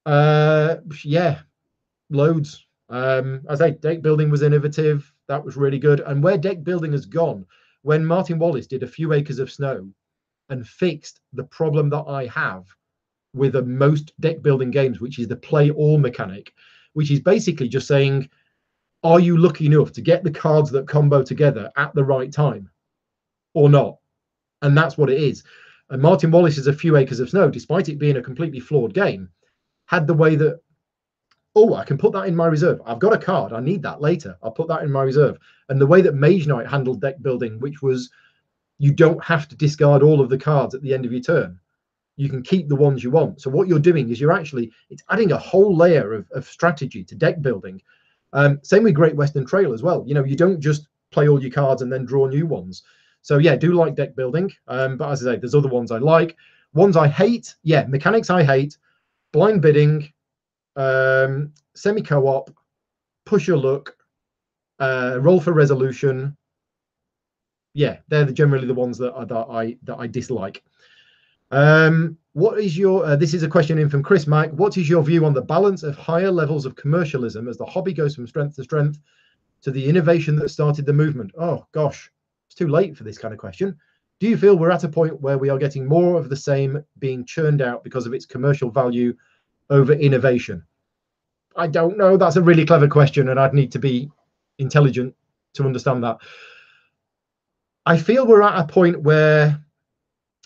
Yeah, loads. I say deck building was innovative. That was really good. And where deck building has gone, when Martin Wallace did A Few Acres of Snow and fixed the problem that I have with most deck building games, which is the play all mechanic, which is basically just saying, are you lucky enough to get the cards that combo together at the right time or not? And that's what it is. And Martin Wallace's A Few Acres of Snow, despite it being a completely flawed game, had the way that, oh, I can put that in my reserve. I've got a card. I need that later. I'll put that in my reserve. And the way that Mage Knight handled deck building, which was you don't have to discard all of the cards at the end of your turn. You can keep the ones you want. So what you're doing is it's adding a whole layer of strategy to deck building. Same with Great Western Trail as well. You know, you don't just play all your cards and then draw new ones. So yeah, do like deck building. But as I say, there's other ones I like. Ones I hate, yeah, mechanics I hate, blind bidding, semi-co-op, push your luck, roll for resolution. Yeah, they're generally the ones that I dislike. What is your this is a question in from Chris Mike. What is your view on the balance of higher levels of commercialism as the hobby goes from strength to strength to the innovation that started the movement? Oh gosh, it's too late for this kind of question. Do you feel we're at a point where we are getting more of the same being churned out because of its commercial value over innovation? I don't know. That's a really clever question, and I'd need to be intelligent to understand that. I feel we're at a point where,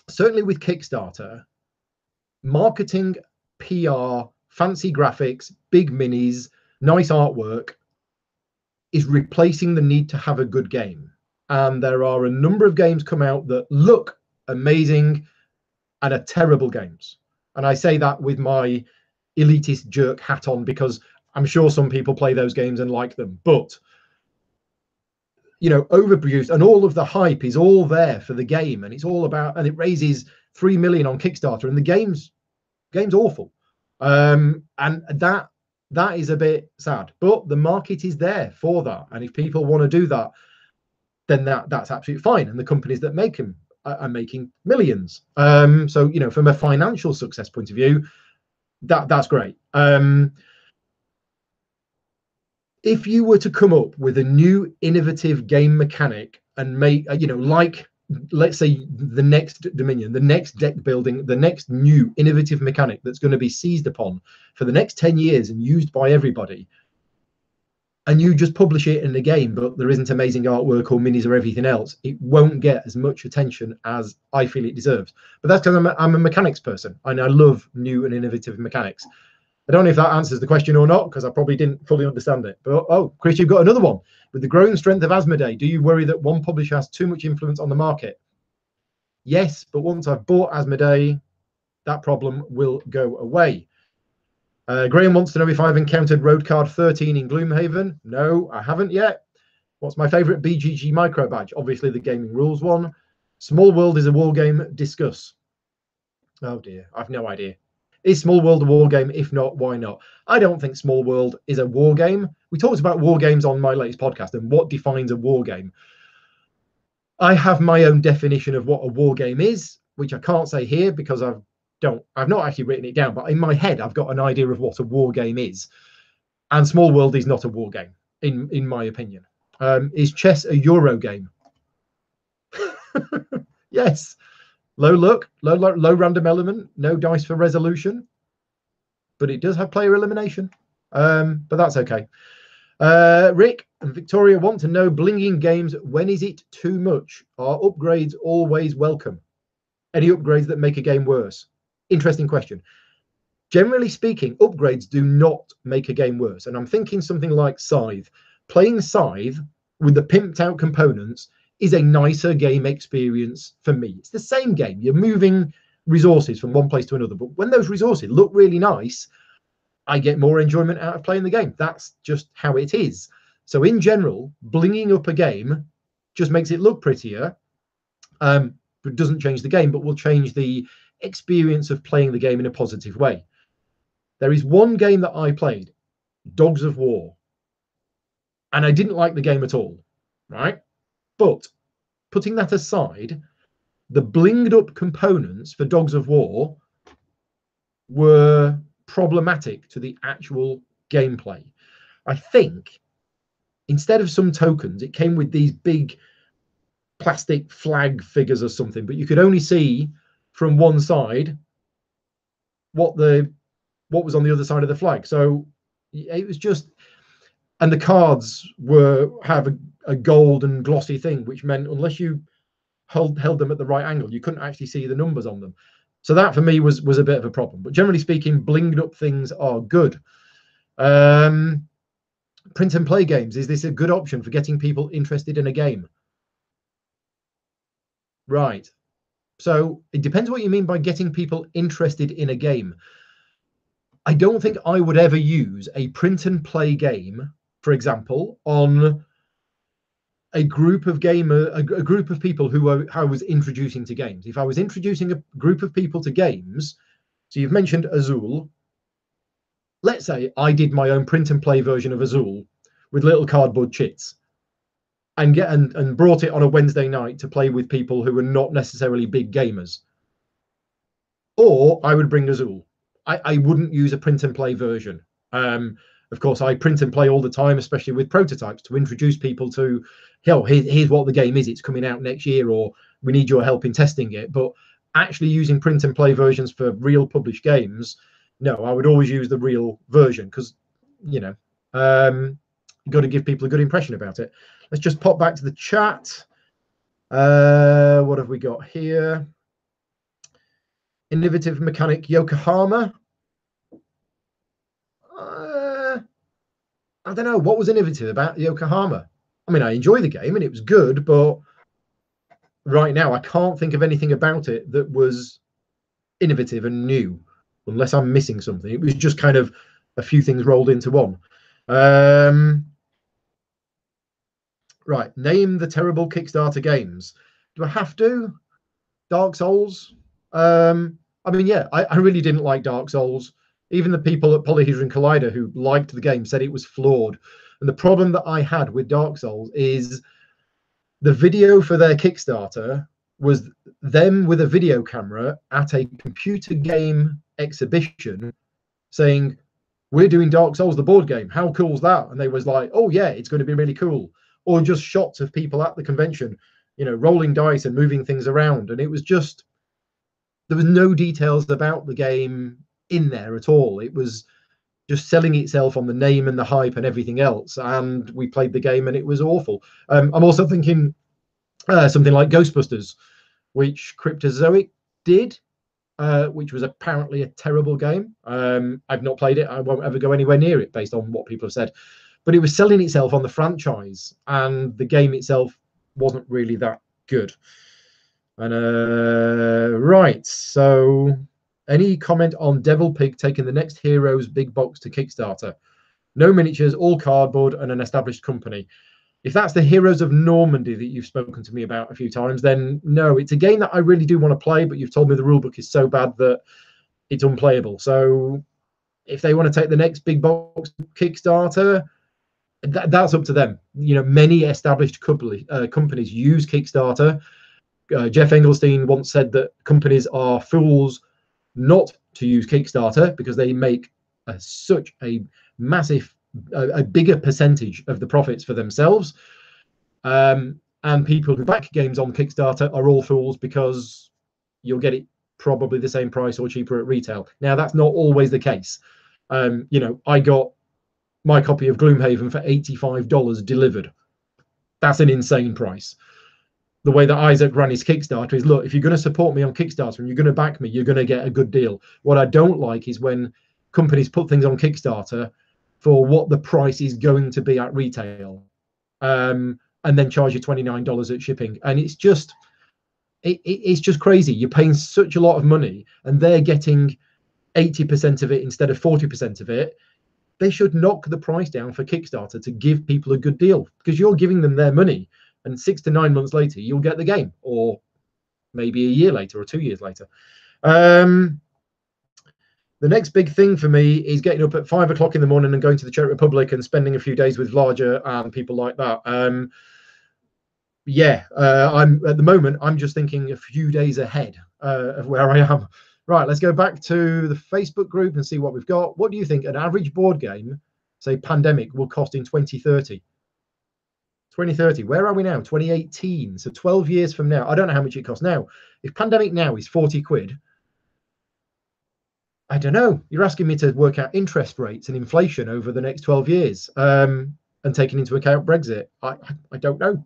certainly with Kickstarter, marketing, PR, fancy graphics, big minis, nice artwork is replacing the need to have a good game. And there are a number of games come out that look amazing, and are terrible games. And I say that with my elitist jerk hat on, because I'm sure some people play those games and like them, but you know, overproduced, and all of the hype is all there for the game, and it's all about, and it raises 3 million on Kickstarter, and the game's awful. And that is a bit sad, but the market is there for that, and if people want to do that, then that's absolutely fine, and the companies that make them are making millions. So you know, from a financial success point of view, that's great. If you were to come up with a new innovative game mechanic and make, you know, like, let's say the next Dominion, the next deck building, the next new innovative mechanic that's going to be seized upon for the next 10 years and used by everybody, and you just publish it in the game, but there isn't amazing artwork or minis or everything else, it won't get as much attention as I feel it deserves. But that's because I'm a mechanics person, and I love new and innovative mechanics. I don't know if that answers the question or not, because I probably didn't fully understand it. But oh, Chris, you've got another one. With the growing strength of Asmodee, do you worry that one publisher has too much influence on the market? Yes, but once I've bought Asmodee, that problem will go away. Graham wants to know if I've encountered road card 13 in Gloomhaven. No, I haven't yet. What's my favorite BGG micro badge? Obviously the Gaming Rules one. Small World is a war game. Discuss. Oh dear, I've no idea. Is Small World a war game? If not, why not? I don't think Small World is a war game. We talked about war games on my latest podcast and what defines a war game. I have my own definition of what a war game is, which I can't say here because I've not actually written it down, but in my head I've got an idea of what a war game is. And Small World is not a war game, in my opinion. Is chess a Euro game? Yes. Low luck, low random element, no dice for resolution, but it does have player elimination. But that's okay. Rick and Victoria want to know, blinging games, when is it too much? Are upgrades always welcome? Any upgrades that make a game worse? Interesting question. Generally speaking, upgrades do not make a game worse. And I'm thinking something like Scythe. Playing Scythe with the pimped out components is a nicer game experience for me. It's the same game. You're moving resources from one place to another, but when those resources look really nice, I get more enjoyment out of playing the game. That's just how it is. So in general, blinging up a game just makes it look prettier, but doesn't change the game, but will change the experience of playing the game in a positive way. There is one game that I played, Dogs of War, and I didn't like the game at all, right? But putting that aside, the blinged up components for Dogs of War were problematic to the actual gameplay. I think instead of some tokens, it came with these big plastic flag figures or something, but you could only see from one side what was on the other side of the flag. So it was just, and the cards have a gold and glossy thing, which meant unless you held them at the right angle, you couldn't actually see the numbers on them. So that for me was a bit of a problem. But generally speaking, blinged up things are good. Print and play games, is this a good option for getting people interested in a game? Right. So it depends what you mean by getting people interested in a game. I don't think I would ever use a print and play game, for example, on a group of people who I was introducing to games. If I was introducing a group of people to games, so you've mentioned Azul. Let's say I did my own print and play version of Azul with little cardboard chits and brought it on a Wednesday night to play with people who were not necessarily big gamers. Or I would bring Azul. I wouldn't use a print and play version. Of course, I print and play all the time, especially with prototypes, to introduce people to, here's what the game is. It's coming out next year, or we need your help in testing it. But actually using print and play versions for real published games, no, I would always use the real version because, you know, you've got to give people a good impression about it. Let's just pop back to the chat. What have we got here? Innovative mechanic Yokohama. I don't know, what was innovative about Yokohama? I mean, I enjoy the game and it was good, but right now I can't think of anything about it that was innovative and new, unless I'm missing something. It was just kind of a few things rolled into one. Right, name the terrible Kickstarter games. Do I have to? Dark Souls. I mean, yeah, I really didn't like Dark Souls. Even the people at Polyhedron Collider who liked the game said it was flawed. And the problem that I had with Dark Souls is the video for their Kickstarter was them with a video camera at a computer game exhibition saying, we're doing Dark Souls, the board game. How cool is that? And they was like, oh yeah, it's going to be really cool. Or just shots of people at the convention, you know, rolling dice and moving things around. And it was just, there was no details about the game in there at all. It was just selling itself on the name and the hype and everything else. And we played the game and it was awful. I'm also thinking something like Ghostbusters, which Cryptozoic did, which was apparently a terrible game. I've not played it. I won't ever go anywhere near it based on what people have said. But it was selling itself on the franchise, and the game itself wasn't really that good. And right, so any comment on Devil Pig taking the next Heroes big box to Kickstarter? No miniatures, all cardboard, and an established company. If that's the Heroes of Normandy that you've spoken to me about a few times, then no, it's a game that I really do want to play, but you've told me the rulebook is so bad that it's unplayable. So if they want to take the next big box Kickstarter, that's up to them. You know, many established companies use Kickstarter. Jeff Engelstein once said that companies are fools not to use Kickstarter because they make such a massive, a bigger percentage of the profits for themselves. And people who back games on Kickstarter are all fools because you'll get it probably the same price or cheaper at retail. Now, that's not always the case. You know, I got my copy of Gloomhaven for $85 delivered. That's an insane price. The way that Isaac ran his Kickstarter is, look, if you're going to support me on Kickstarter and you're going to back me, you're going to get a good deal. What I don't like is when companies put things on Kickstarter for what the price is going to be at retail, and then charge you $29 at shipping. And it's just, it's just crazy. You're paying such a lot of money and they're getting 80% of it instead of 40% of it. They should knock the price down for Kickstarter to give people a good deal, because you're giving them their money, and 6 to 9 months later you'll get the game, or maybe a year later or 2 years later. The next big thing for me is getting up at 5 o'clock in the morning and going to the Czech Republic and spending a few days with Larger and people like that. I'm at the moment, I'm just thinking a few days ahead of where I am. Right, let's go back to the Facebook group and see what we've got. What do you think an average board game, say Pandemic, will cost in 2030? 2030, where are we now? 2018, so 12 years from now. I don't know how much it costs now. If Pandemic now is 40 quid, I don't know. You're asking me to work out interest rates and inflation over the next 12 years, and taking into account Brexit. I don't know.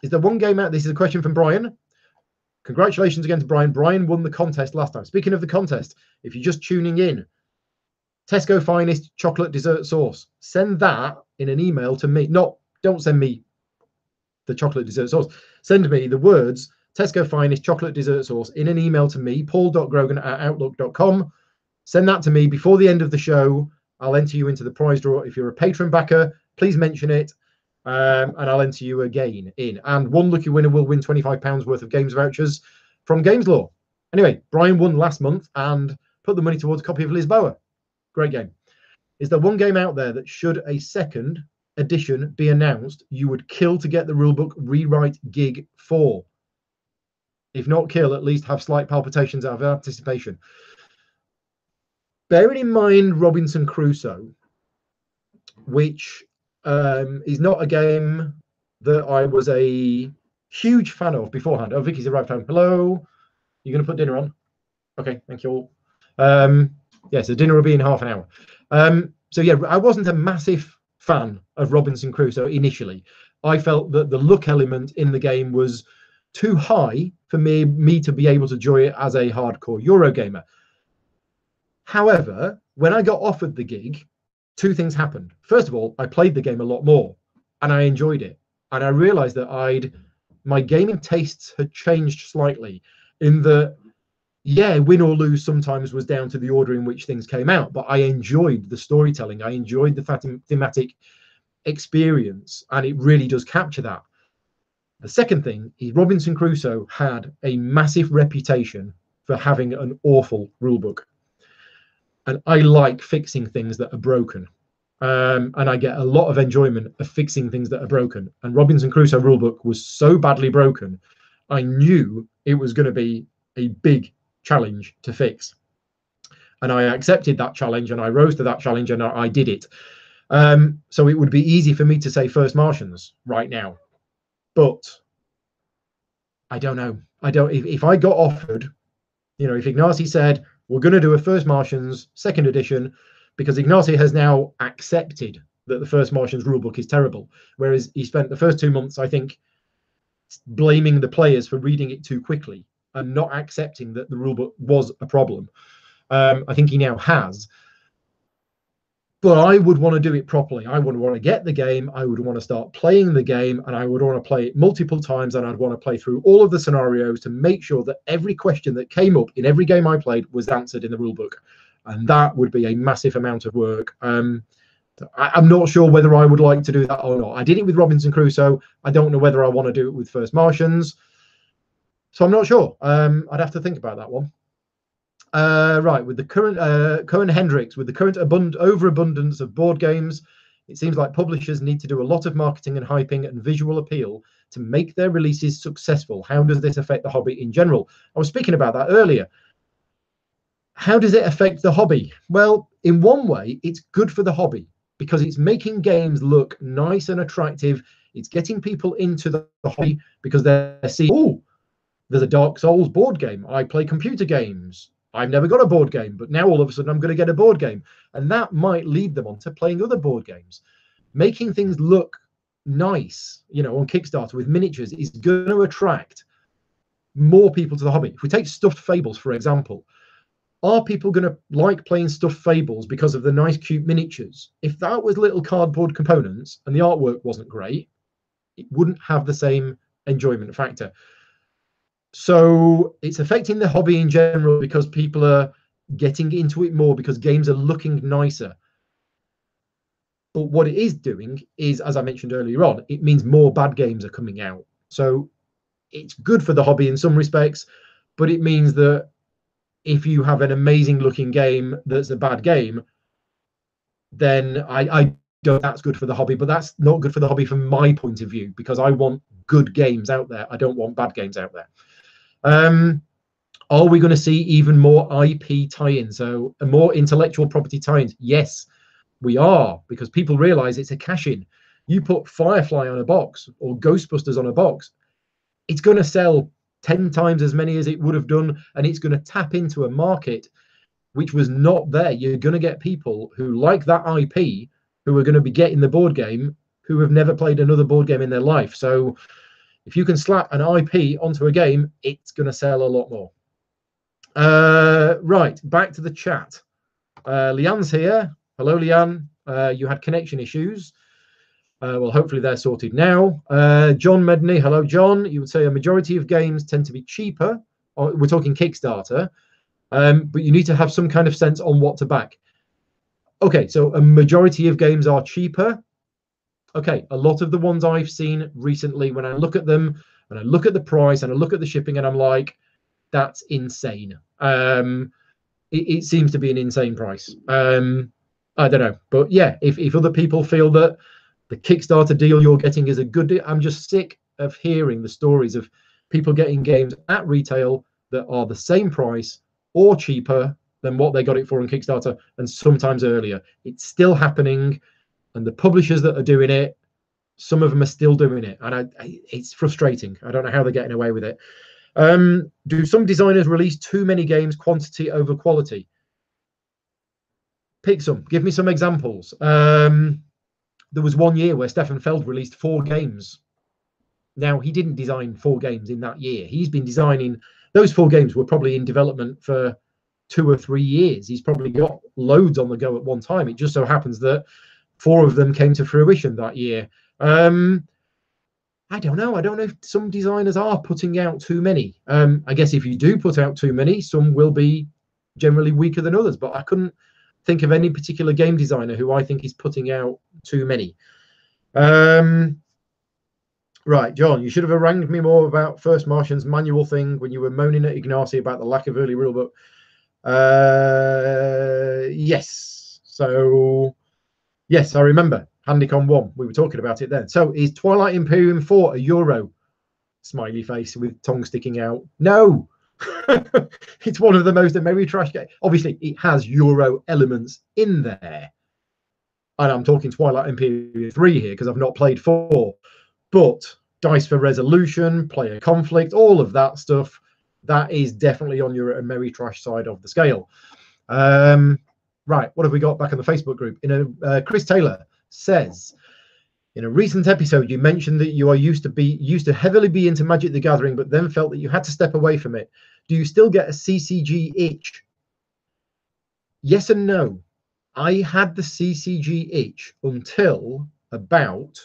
Is there one game out? This is a question from Brian. Congratulations again to Brian. Brian won the contest last time. Speaking of the contest, if you're just tuning in, Tesco Finest chocolate dessert sauce. Send that in an email to me. Don't send me the chocolate dessert sauce. Send me the words Tesco Finest chocolate dessert sauce in an email to me, paul.grogan@outlook.com. Send that to me before the end of the show. I'll enter you into the prize draw. If you're a patron backer, please mention it. And I'll enter you again in. And one lucky winner will win £25 worth of games vouchers from Games Law. Anyway, Brian won last month and put the money towards a copy of Lisboa. Great game. Is there one game out there that, should a second edition be announced, you would kill to get the rulebook rewrite gig for? If not kill, at least have slight palpitations out of anticipation. Bearing in mind Robinson Crusoe, which is not a game that I was a huge fan of beforehand. Oh, Vicky's arrived home. Hello. You're going to put dinner on? Okay, thank you all. Yeah, so dinner will be in half an hour. So yeah, I wasn't a massive fan of Robinson Crusoe initially. I felt that the luck element in the game was too high for me to be able to enjoy it as a hardcore Eurogamer. However, when I got offered the gig, two things happened. First of all, I played the game a lot more and I enjoyed it. And I realized that my gaming tastes had changed slightly, in that yeah, win or lose sometimes was down to the order in which things came out, but I enjoyed the storytelling. I enjoyed the thematic experience, and it really does capture that. The second thing is Robinson Crusoe had a massive reputation for having an awful rulebook. And I like fixing things that are broken. And I get a lot of enjoyment of fixing things that are broken. And Robinson Crusoe rulebook was so badly broken, I knew it was going to be a big challenge to fix. And I accepted that challenge, and I rose to that challenge, and I did it. So it would be easy for me to say First Martians right now, but I don't know. I don't. If I got offered, if Ignacy said we're going to do a First Martians second edition, because Ignacy has now accepted that the First Martians rulebook is terrible, whereas he spent the first 2 months, I think, blaming the players for reading it too quickly and not accepting that the rulebook was a problem. I think he now has. But I would want to do it properly. I would want to get the game. I would want to start playing the game, and I would want to play it multiple times, and I'd want to play through all of the scenarios to make sure that every question that came up in every game I played was answered in the rulebook. And that would be a massive amount of work. I'm not sure whether I would like to do that or not. I did it with Robinson Crusoe. I don't know whether I want to do it with First Martians. So I'm not sure. I'd have to think about that one. Right, with the current Cohen Hendricks, with the current overabundance of board games, it seems like publishers need to do a lot of marketing and hyping and visual appeal to make their releases successful. How does this affect the hobby in general? I was speaking about that earlier. How does it affect the hobby? Well, in one way, it's good for the hobby because it's making games look nice and attractive. It's getting people into the hobby because they're seeing, oh, there's a Dark Souls board game. I play computer games. I've never got a board game, but now all of a sudden I'm going to get a board game. And that might lead them on to playing other board games. Making things look nice, on Kickstarter with miniatures is going to attract more people to the hobby. If we take Stuffed Fables, for example, are people going to like playing Stuffed Fables because of the nice, cute miniatures? If that was little cardboard components and the artwork wasn't great, it wouldn't have the same enjoyment factor. So it's affecting the hobby in general because people are getting into it more because games are looking nicer. But what it is doing is, as I mentioned earlier on, it means more bad games are coming out. So it's good for the hobby in some respects, but it means that if you have an amazing looking game that's a bad game, then I don't, that's good for the hobby, but that's not good for the hobby from my point of view, because I want good games out there. I don't want bad games out there. Are we going to see even more IP tie-ins, so more intellectual property tie-ins? Yes, we are, because people realize it's a cash-in. You put Firefly on a box or Ghostbusters on a box, it's going to sell 10 times as many as it would have done, and it's going to tap into a market which was not there. You're going to get people who like that IP who are going to be getting the board game who have never played another board game in their life. So if you can slap an IP onto a game, it's going to sell a lot more. Right, back to the chat. Leanne's here. Hello, Leanne. You had connection issues. Well, hopefully they're sorted now. John Medney. Hello, John. You would say a majority of games tend to be cheaper. We're talking Kickstarter. But you need to have some kind of sense on what to back. Okay, so a majority of games are cheaper. Okay, a lot of the ones I've seen recently, when I look at them and I look at the price and I look at the shipping and I'm like, that's insane. It seems to be an insane price. I don't know. But yeah, if other people feel that the Kickstarter deal you're getting is a good deal, I'm just sick of hearing the stories of people getting games at retail that are the same price or cheaper than what they got it for on Kickstarter, and sometimes earlier. It's still happening, and the publishers that are doing it, some of them are still doing it, and it's frustrating. I don't know how they're getting away with it. Do some designers release too many games, quantity over quality? Pick some. Give me some examples. There was 1 year where Stefan Feld released 4 games. Now, he didn't design 4 games in that year. He's been designing, those 4 games were probably in development for 2 or 3 years. He's probably got loads on the go at one time. It just so happens that 4 of them came to fruition that year. I don't know. I don't know if some designers are putting out too many. I guess if you do put out too many, some will be generally weaker than others. But I couldn't think of any particular game designer who I think is putting out too many. Right, John, you should have harangued me more about First Martian's manual thing when you were moaning at Ignacy about the lack of early rulebook. Yes. So, yes, I remember. Handicon 1. We were talking about it then. So, is Twilight Imperium 4 a Euro? Smiley face with tongue sticking out. No. It's one of the most Ameritrash games. Obviously, it has Euro elements in there. And I'm talking Twilight Imperium 3 here because I've not played 4. But dice for resolution, player conflict, all of that stuff, that is definitely on your Ameritrash side of the scale. Right, what have we got back in the Facebook group? Chris Taylor says, in a recent episode, you mentioned that you are used to heavily be into Magic the Gathering, but then felt that you had to step away from it. Do you still get a CCG itch? Yes and no. I had the CCG itch until about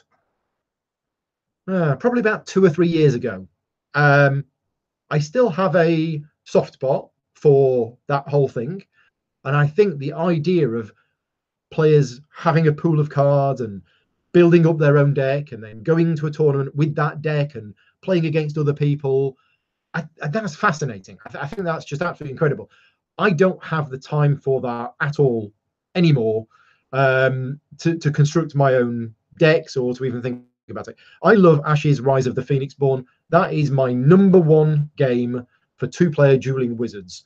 probably about 2 or 3 years ago. I still have a soft spot for that whole thing. And I think the idea of players having a pool of cards and building up their own deck and then going to a tournament with that deck and playing against other people, that's fascinating. I think that's just absolutely incredible. I don't have the time for that at all anymore, to construct my own decks or to even think about it. I love Ashes Rise of the Phoenixborn. That is my #1 game for 2-player dueling wizards.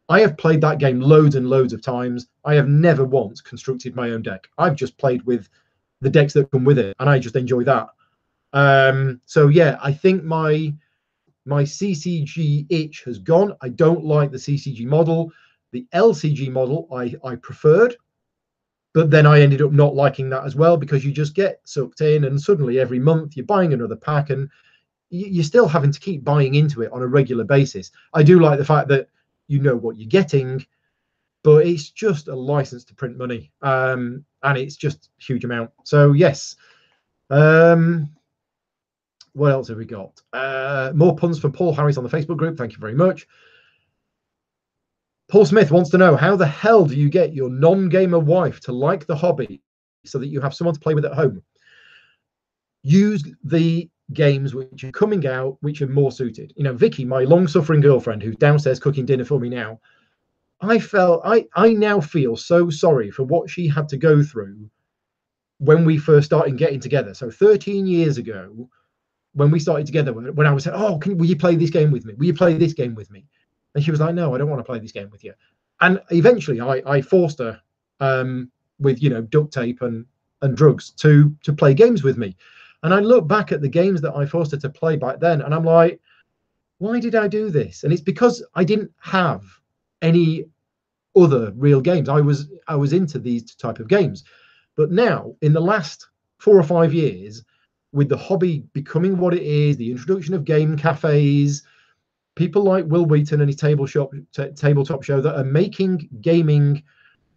I have played that game loads and loads of times. I have never once constructed my own deck. I've just played with the decks that come with it, and I just enjoy that. So yeah, I think my CCG itch has gone. I don't like the CCG model. The LCG model I preferred, but then I ended up not liking that as well because you just get sucked in and suddenly every month you're buying another pack and you're still having to keep buying into it on a regular basis. I do like the fact that you know what you're getting, but it's just a license to print money, and it's just a huge amount. So yes. What else have we got? More puns from Paul Harris on the Facebook group. Thank you very much. Paul Smith wants to know, how the hell do you get your non-gamer wife to like the hobby so that you have someone to play with at home? Use the games which are coming out, which are more suited. You know, Vicky, my long-suffering girlfriend, who's downstairs cooking dinner for me now, I now feel so sorry for what she had to go through when we first started getting together. So 13 years ago, when we started together, when I was saying, oh, will you play this game with me? Will you play this game with me? And she was like, no, I don't want to play this game with you. And eventually I forced her, with, you know, duct tape and drugs to play games with me. And I look back at the games that I forced her to play back then, and I'm like, why did I do this? And it's because I didn't have any other real games. I was into these type of games. But now, in the last 4 or 5 years, with the hobby becoming what it is, the introduction of game cafes, people like Will Wheaton and his tabletop show that are making gaming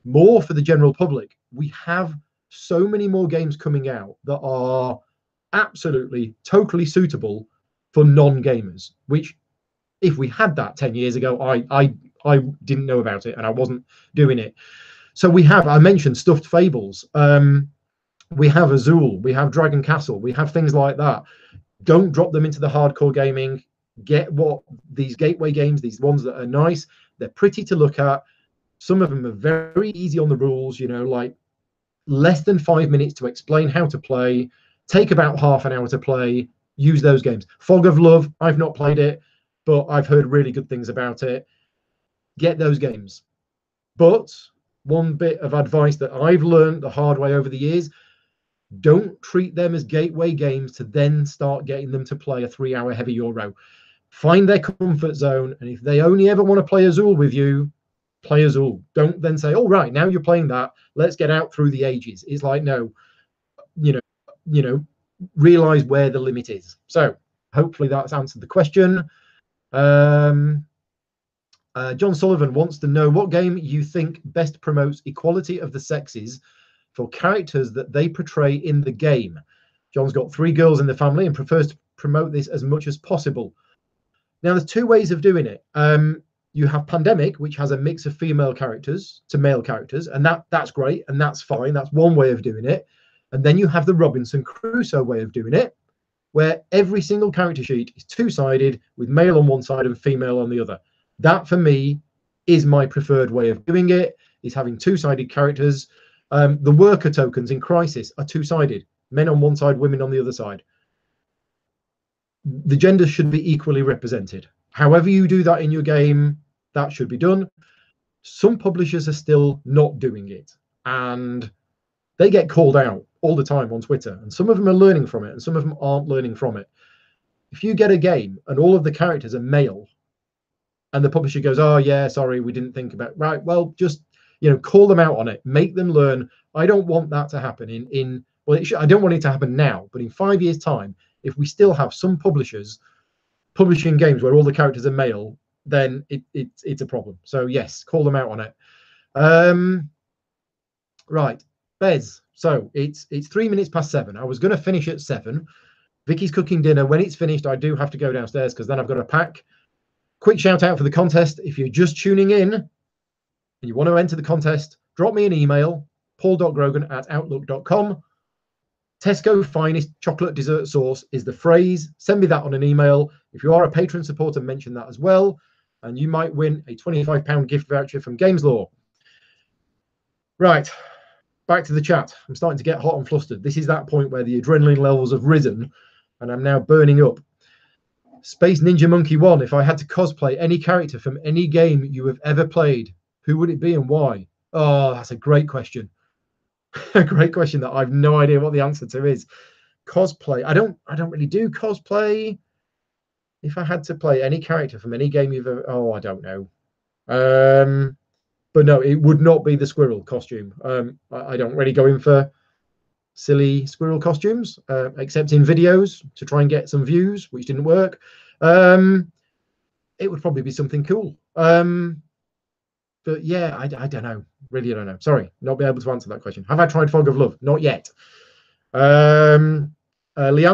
more for the general public. We have so many more games coming out that are absolutely totally suitable for non-gamers, which if we had that 10 years ago, I didn't know about it and I wasn't doing it. So I mentioned Stuffed Fables. We have Azul, we have Dragon Castle, we have things like that. Don't drop them into the hardcore gaming. Get what these gateway games, these ones that are nice, they're pretty to look at. Some of them are very easy on the rules, you know, like less than 5 minutes to explain how to play, take about half an hour to play. Use those games. Fog of Love, I've not played it, but I've heard really good things about it. Get those games. But one bit of advice that I've learned the hard way over the years, don't treat them as gateway games to then start getting them to play a 3-hour heavy Euro. Find their comfort zone, and if they only ever want to play Azul with you, play Azul. Don't then say, oh, right, now you're playing that, let's get out through the ages. It's like, no, you know, realize where the limit is. So hopefully that's answered the question. John Sullivan wants to know what game you think best promotes equality of the sexes for characters that they portray in the game. John's got 3 girls in the family and prefers to promote this as much as possible. Now, there's two ways of doing it. You have Pandemic, which has a mix of female characters to male characters, and that's great, and that's fine. That's one way of doing it. And then you have the Robinson Crusoe way of doing it, where every single character sheet is two-sided with male on one side and female on the other. That, for me, is my preferred way of doing it, is having two-sided characters. The worker tokens in Crisis are two-sided, men on one side, women on the other side. The genders should be equally represented. However you do that in your game, that should be done. Some publishers are still not doing it, and they get called out all the time on Twitter, and some of them are learning from it and some of them aren't learning from it. If you get a game and all of the characters are male and the publisher goes, oh yeah, sorry, we didn't think about it. Right, well, just, you know, call them out on it, make them learn. I don't want that to happen I don't want it to happen now, but in 5 years time, if we still have some publishers publishing games where all the characters are male, then it's a problem. So yes, call them out on it. Right, Bez. So it's 3 minutes past 7. I was going to finish at 7. Vicky's cooking dinner. When it's finished, I do have to go downstairs because then I've got to pack. Quick shout out for the contest. If you're just tuning in and you want to enter the contest, drop me an email, paul.grogan@outlook.com. Tesco finest chocolate dessert sauce is the phrase. Send me that on an email. If you are a patron supporter, mention that as well, and you might win a £25 gift voucher from Games Law. Right, back to the chat. I'm starting to get hot and flustered. This is that point where the adrenaline levels have risen and I'm now burning up. Space Ninja Monkey 1, if I had to cosplay any character from any game you have ever played, who would it be and why? Oh, that's a great question. A great question that I've no idea what the answer to is. Cosplay. I don't really do cosplay. If I had to play any character from any game you've ever, I don't know. But no, it would not be the squirrel costume. I don't really go in for silly squirrel costumes, except in videos to try and get some views, which didn't work. It would probably be something cool. But yeah, I don't know. Really don't know. Sorry, not be able to answer that question. Have I tried Fog of Love? Not yet. Leanne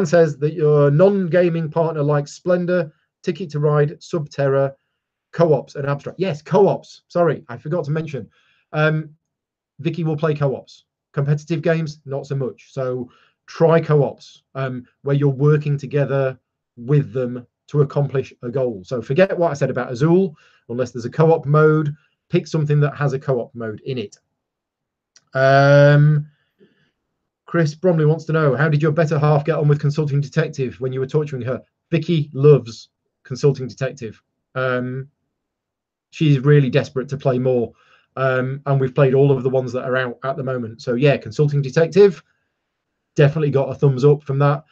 says that your non-gaming partner likes Splendor, Ticket to Ride, Subterra, co-ops, and Abstract. Yes, co-ops. Sorry, I forgot to mention. Vicky will play co-ops. Competitive games, not so much. So try co-ops where you're working together with them to accomplish a goal. So forget what I said about Azul, unless there's a co-op mode. Pick something that has a co-op mode in it. Chris Bromley wants to know, how did your better half get on with Consulting Detective when you were torturing her? Vicky loves Consulting Detective. She's really desperate to play more. And we've played all of the ones that are out at the moment. So yeah, Consulting Detective, definitely got a thumbs up from that.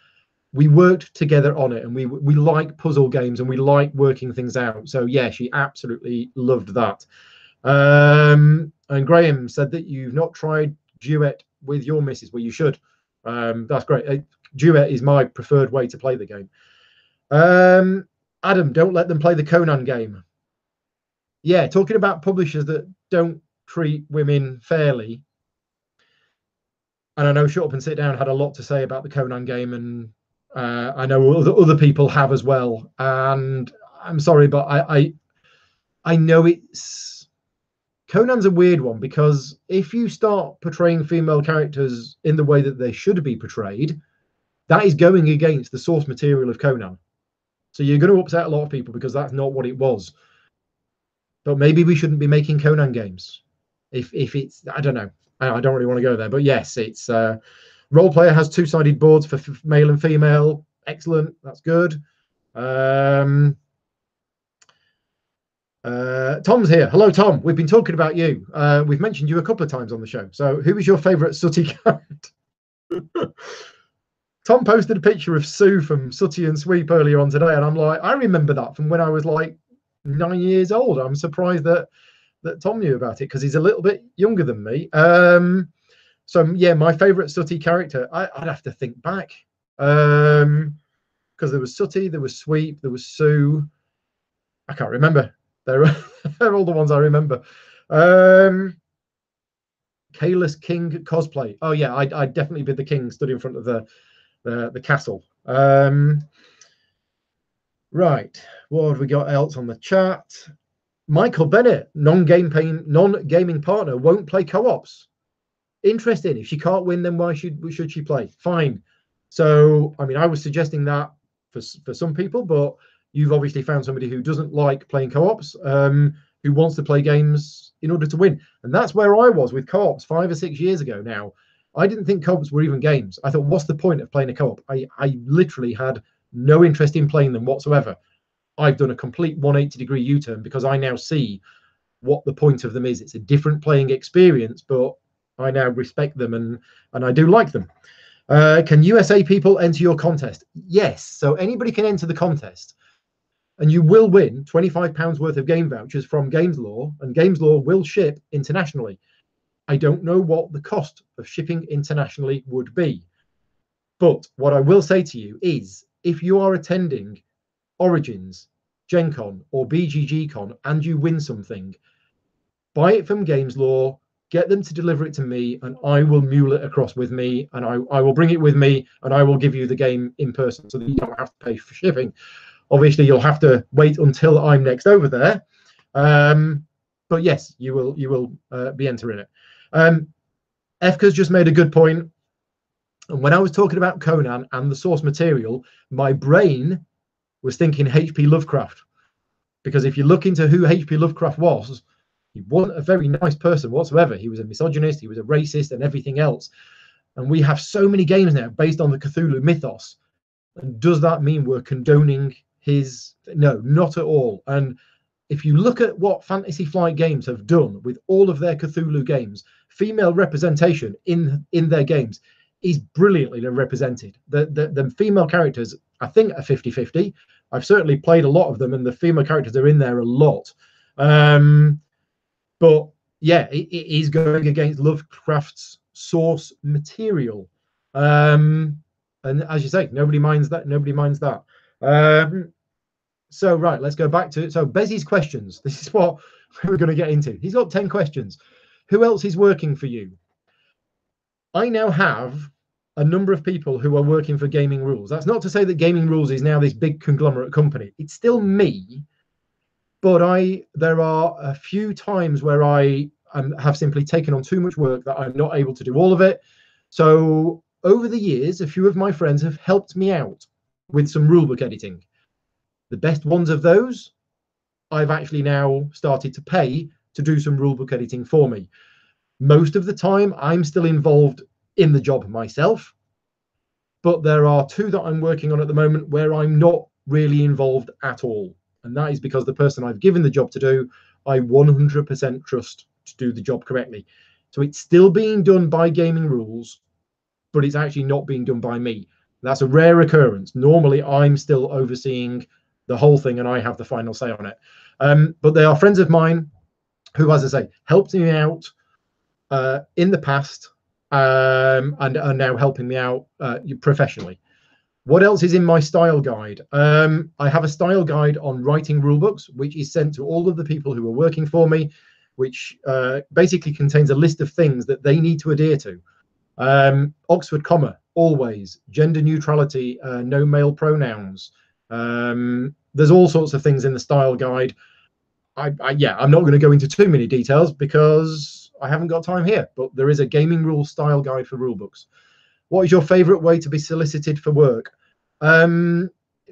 We worked together on it, and we like puzzle games and we like working things out. So yeah, she absolutely loved that. And Graham said that you've not tried Duet with your missus. Well, you should. That's great. Duet is my preferred way to play the game. Adam, don't let them play the Conan game. Yeah, talking about publishers that don't treat women fairly. And I know Shut Up and Sit Down had a lot to say about the Conan game, and I know other people have as well. And I'm sorry, but I know Conan's a weird one, because if you start portraying female characters in the way that they should be portrayed, that is going against the source material of Conan. So you're going to upset a lot of people because that's not what it was. But maybe we shouldn't be making Conan games. If it's, I don't know. I don't really want to go there. But yes, it's Role Player has two-sided boards for male and female. Excellent. That's good. Tom's here. Hello, Tom. We've been talking about you. We've mentioned you a couple of times on the show. So who is your favourite Sooty character? Tom posted a picture of Sue from Sooty and Sweep earlier on today, and I'm like, I remember that from when I was like 9 years old. I'm surprised that Tom knew about it because he's a little bit younger than me. So yeah, my favourite Sooty character, I'd have to think back, because there was Sooty, there was Sweep, there was Sue. I can't remember. They're all the ones I remember. Kalis King cosplay. Oh yeah, I'd definitely be the king stood in front of the castle. Right, what have we got else on the chat? Michael Bennett, non-gaming partner, won't play co-ops. Interesting. If she can't win, then why should she play? Fine. So, I mean, I was suggesting that for some people, but you've obviously found somebody who doesn't like playing co-ops, who wants to play games in order to win. And that's where I was with co-ops 5 or 6 years ago now. I didn't think co-ops were even games. I thought, what's the point of playing a co-op? I literally had no interest in playing them whatsoever. I've done a complete 180-degree U-turn because I now see what the point of them is. It's a different playing experience, but I now respect them and I do like them. Can USA people enter your contest? Yes. So anybody can enter the contest, and you will win £25 worth of game vouchers from GamesLaw, and GamesLaw will ship internationally. I don't know what the cost of shipping internationally would be, but what I will say to you is, if you are attending Origins, Gen Con, or BGG Con and you win something, buy it from GamesLaw, get them to deliver it to me, and I will mule it across with me, and I will bring it with me, and I will give you the game in person so that you don't have to pay for shipping. Obviously, you'll have to wait until I'm next over there, but yes, you will be entering it. Efka's just made a good point. And when I was talking about Conan and the source material, my brain was thinking H.P. Lovecraft, because if you look into who H.P. Lovecraft was, he wasn't a very nice person whatsoever. He was a misogynist, he was a racist, and everything else. And we have so many games now based on the Cthulhu mythos. And does that mean we're condoning his? No, not at all. And if you look at what Fantasy Flight Games have done with all of their Cthulhu games, female representation in their games is brilliantly represented. The female characters, I think, are 50-50. I've certainly played a lot of them, and the female characters are in there a lot. But yeah, it is going against Lovecraft's source material. And as you say, nobody minds that. Nobody minds that. So, right, let's go back to it. So, Bezzy's questions. This is what we're going to get into. He's got 10 questions. Who else is working for you? I now have a number of people who are working for Gaming Rules. That's not to say that Gaming Rules is now this big conglomerate company. It's still me, but there are a few times where I have simply taken on too much work that I'm not able to do all of it. So over the years, a few of my friends have helped me out with some rulebook editing. The best ones of those, I've actually now started to pay to do some rulebook editing for me. Most of the time, I'm still involved in the job myself, but there are 2 that I'm working on at the moment where I'm not really involved at all. And that is because the person I've given the job to do, I 100% trust to do the job correctly. So it's still being done by Gaming Rules, but it's actually not being done by me. That's a rare occurrence. Normally, I'm still overseeing the whole thing and I have the final say on it. But they are friends of mine who, as I say, helped me out in the past and are now helping me out professionally. What else is in my style guide? I have a style guide on writing rulebooks, which is sent to all of the people who are working for me, which basically contains a list of things that they need to adhere to. Oxford comma, always. Gender neutrality, no male pronouns. There's all sorts of things in the style guide. I'm not going to go into too many details because I haven't got time here, but there is a Gaming Rules style guide for rulebooks. What is your favorite way to be solicited for work? When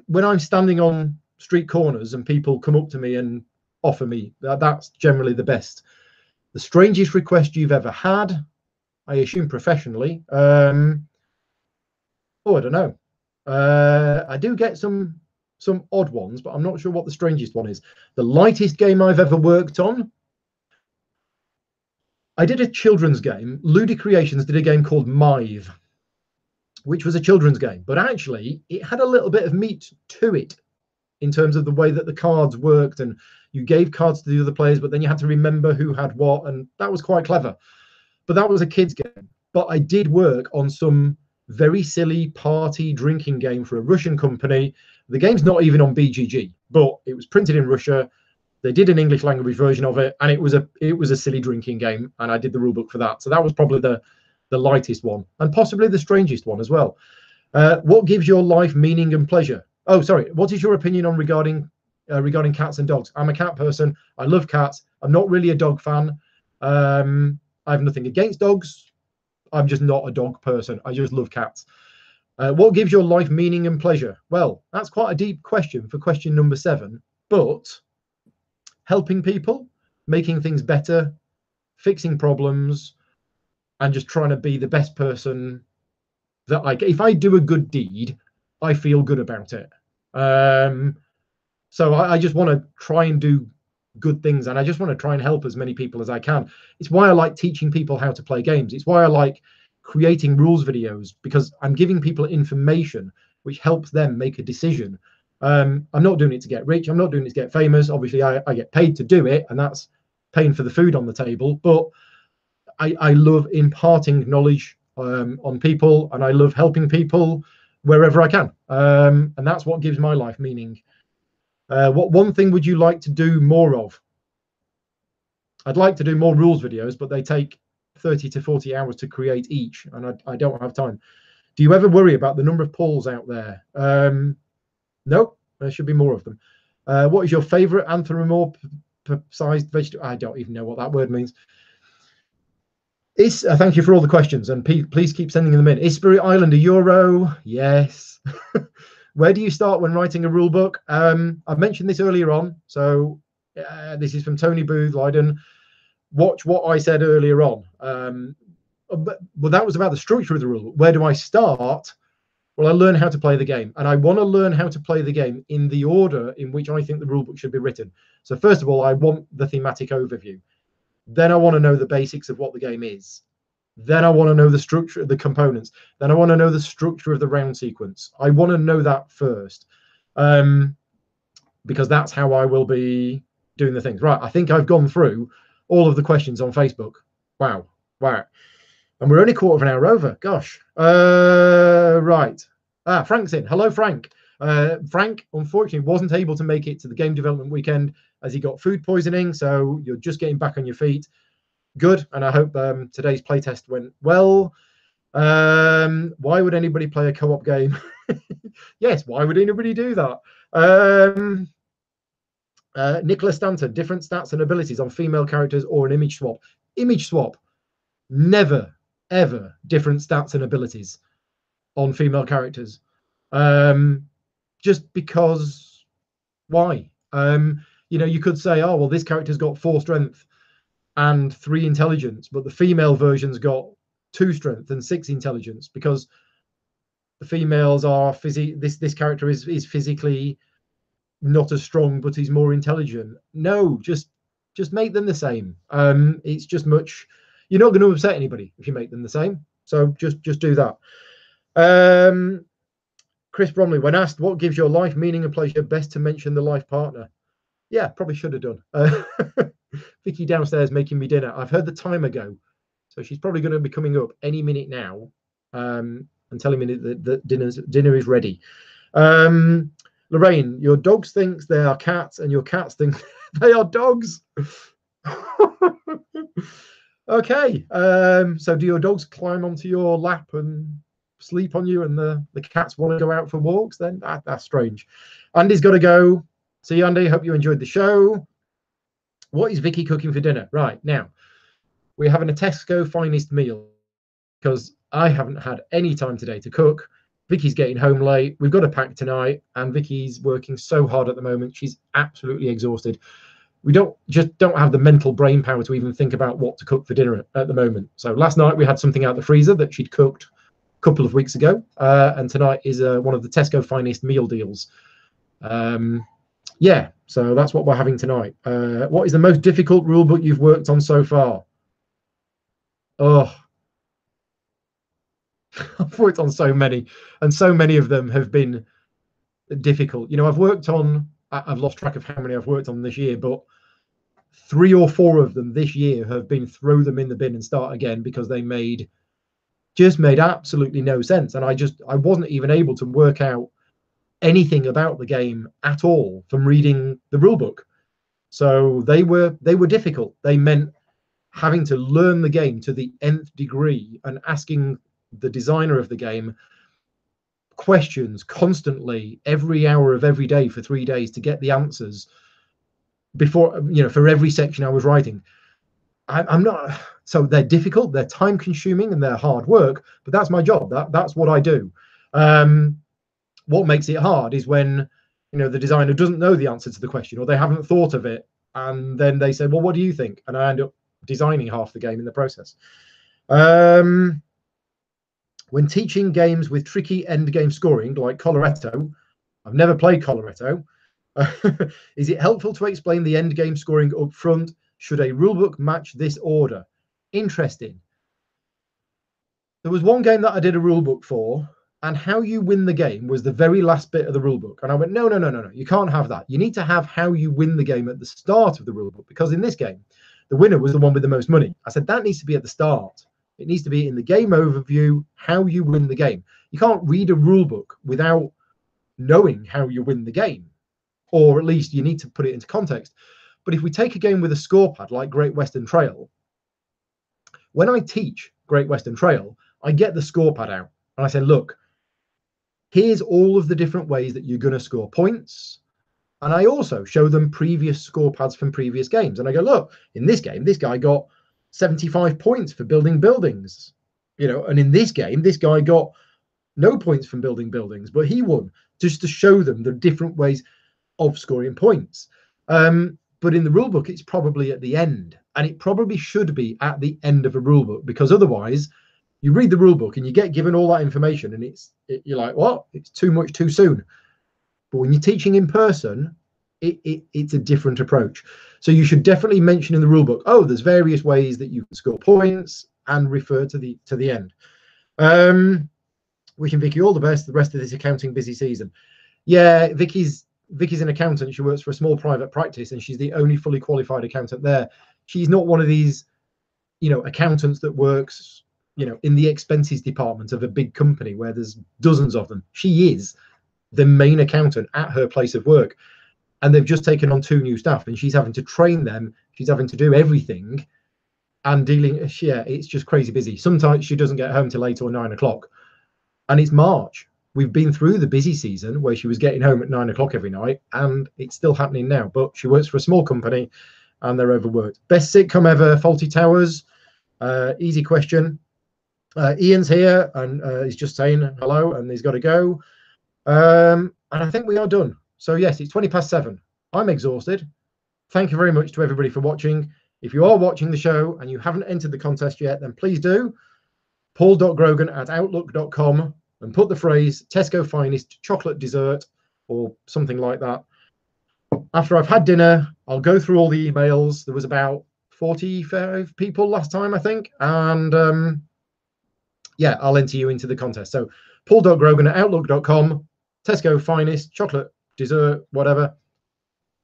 I'm standing on street corners and people come up to me and offer me, that's generally the best. The strangest request you've ever had, I assume professionally. I don't know. I do get some odd ones, but I'm not sure what the strangest one is. The lightest game I've ever worked on, I did a children's game. Ludi Creations did a game called Mive, which was a children's game, but actually it had a little bit of meat to it in terms of the way that the cards worked, and you gave cards to the other players, but then you had to remember who had what, and that was quite clever. But that was a kid's game. But I did work on some very silly party drinking game for a Russian company. The game's not even on BGG, but it was printed in Russia. They did an English language version of it, and it was a silly drinking game, and I did the rulebook for that. So that was probably the lightest one, and possibly the strangest one as well. What gives your life meaning and pleasure? Oh, sorry. What is your opinion on regarding cats and dogs? I'm a cat person. I love cats. I'm not really a dog fan. I have nothing against dogs. I'm just not a dog person. I just love cats. What gives your life meaning and pleasure? Well, that's quite a deep question for question number 7. But helping people, making things better, fixing problems, and just trying to be the best person that if I do a good deed, I feel good about it. So I just want to try and do good things, and I just want to try and help as many people as I can. It's why I like teaching people how to play games. It's why I like creating rules videos, because I'm giving people information which helps them make a decision. I'm not doing it to get rich. I'm not doing it to get famous. Obviously, I get paid to do it, and that's paying for the food on the table. But I love imparting knowledge on people, and I love helping people wherever I can. And that's what gives my life meaning. What one thing would you like to do more of? I'd like to do more rules videos, but they take 30 to 40 hours to create each, and I don't have time. Do you ever worry about the number of Pauls out there? No, there should be more of them. What is your favorite anthropomorphized vegetable? I don't even know what that word means. Thank you for all the questions, and please keep sending them in. Is Spirit Island a Euro? Yes. Where do you start when writing a rule book? I've mentioned this earlier on, so this is from Tony Booth, Leiden. Watch what I said earlier on. But that was about the structure of the rule. Where do I start? Well, I learn how to play the game, and I want to learn how to play the game in the order in which I think the rule book should be written. So first of all, I want the thematic overview. Then I want to know the basics of what the game is. Then I want to know the structure of the components. Then I want to know the structure of the round sequence. I want to know that first, because that's how I will be doing the things. Right, I think I've gone through all of the questions on Facebook. Wow. And we're only a quarter of an hour over. Gosh. Right. Frank's in. Hello, Frank. Frank, unfortunately, wasn't able to make it to the game development weekend as he got food poisoning. So you're just getting back on your feet. Good. And I hope today's playtest went well. Why would anybody play a co-op game? Yes, why would anybody do that? Nicholas Stanton, different stats and abilities on female characters or an image swap. Image swap. Never, ever different stats and abilities on female characters. Just because, why? You could say, oh, well, this character's got 4 strength and 3 intelligence, but the female version's got 2 strength and 6 intelligence, because the females are this character is physically not as strong, but he's more intelligent. No, just make them the same. It's just much. You're not going to upset anybody if you make them the same. So just do that. Chris Bromley, when asked what gives your life meaning and pleasure, best to mention the life partner. Yeah, probably should have done. Vicky downstairs making me dinner. I've heard the timer go, so she's probably going to be coming up any minute now, and telling me that dinner is ready. Lorraine, your dogs thinks they are cats, and your cats think they are dogs. Okay. So do your dogs climb onto your lap and sleep on you, and the cats want to go out for walks? Then that's strange. Andy's got to go. See you, Andy. Hope you enjoyed the show. What is Vicky cooking for dinner? Right now, we're having a Tesco finest meal because I haven't had any time today to cook. Vicky's getting home late. We've got to pack tonight, and Vicky's working so hard at the moment. She's absolutely exhausted. We don't have the mental brain power to even think about what to cook for dinner at the moment. So last night we had something out the freezer that she'd cooked a couple of weeks ago, and tonight is one of the Tesco finest meal deals. Yeah, so that's what we're having tonight. What is the most difficult rule book you've worked on so far? Oh, I've worked on so many, and so many of them have been difficult. I've lost track of how many I've worked on this year, but 3 or 4 of them this year have been throw them in the bin and start again, because they made absolutely no sense. And I wasn't even able to work out anything about the game at all from reading the rule book. So they were difficult. They meant having to learn the game to the nth degree and asking the designer of the game questions constantly every hour of every day for 3 days to get the answers before, for every section I was writing. I'm not, so they're difficult, they're time consuming, and they're hard work, but that's my job. That's what I do. What makes it hard is when, the designer doesn't know the answer to the question, or they haven't thought of it, and then they say, well, what do you think? And I end up designing half the game in the process. When teaching games with tricky end game scoring like Coloretto, I've never played Coloretto, is it helpful to explain the end game scoring up front? Should a rulebook match this order? Interesting. There was one game that I did a rulebook for, and how you win the game was the very last bit of the rulebook. And I went, no, you can't have that. You need to have how you win the game at the start of the rulebook, because in this game, the winner was the one with the most money. I said, that needs to be at the start. It needs to be in the game overview, how you win the game. You can't read a rulebook without knowing how you win the game, or at least you need to put it into context. But if we take a game with a score pad like Great Western Trail, when I teach Great Western Trail, I get the score pad out and I say, look, here's all of the different ways that you're going to score points. And I also show them previous score pads from previous games. And I go, look, in this game, this guy got 75 points for building buildings, and in this game, this guy got no points from building buildings, but he won, just to show them the different ways of scoring points. But in the rulebook, it's probably at the end, and it probably should be at the end of a rulebook, because otherwise you read the rulebook and you get given all that information and you're like, what? It's too much too soon. But when you're teaching in person, it's a different approach. So you should definitely mention in the rulebook, oh, there's various ways that you can score points, and refer to the end. Wishing Vicky all the best the rest of this accounting busy season. Yeah, Vicky's an accountant. She works for a small private practice, and she's the only fully qualified accountant there. She's not one of these, accountants that works, in the expenses department of a big company where there's dozens of them. She is the main accountant at her place of work. And they've just taken on 2 new staff, and she's having to train them. She's having to do everything, and it's just crazy busy. Sometimes she doesn't get home till 8 or 9 o'clock, and it's March. We've been through the busy season where she was getting home at 9 o'clock every night, and it's still happening now. But she works for a small company, and they're overworked. Best sitcom ever, Fawlty Towers. Easy question. Ian's here, and he's just saying hello, and he's got to go. And I think we are done. So yes, it's 7:20. I'm exhausted. Thank you very much to everybody for watching. If you are watching the show and you haven't entered the contest yet, then please do. paul.grogan@outlook.com and put the phrase Tesco Finest chocolate dessert or something like that. After I've had dinner, I'll go through all the emails. There was about 45 people last time, I think. And yeah, I'll enter you into the contest. So paul.grogan@outlook.com, Tesco Finest chocolate dessert, whatever.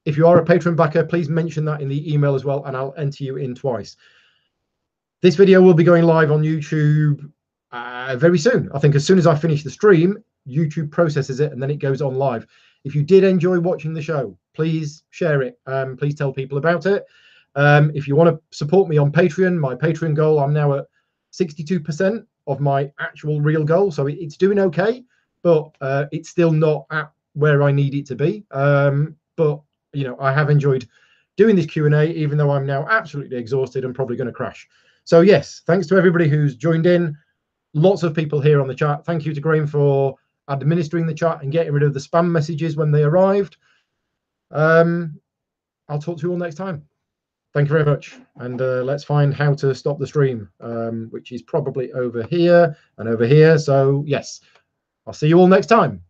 If you are a patron backer, please mention that in the email as well, and I'll enter you in twice. This video will be going live on YouTube very soon. I think as soon as I finish the stream, YouTube processes it and then it goes on live. If you did enjoy watching the show, please share it. Please tell people about it. If you want to support me on Patreon, my Patreon goal, I'm now at 62% of my actual real goal. So it's doing okay, but it's still not at where I need it to be. But I have enjoyed doing this Q&A, even though I'm now absolutely exhausted and probably going to crash. So yes, thanks to everybody who's joined in. Lots of people here on the chat. Thank you to Graham for administering the chat and getting rid of the spam messages when they arrived. I'll talk to you all next time. Thank you very much. And let's find how to stop the stream, which is probably over here and over here. So yes, I'll see you all next time.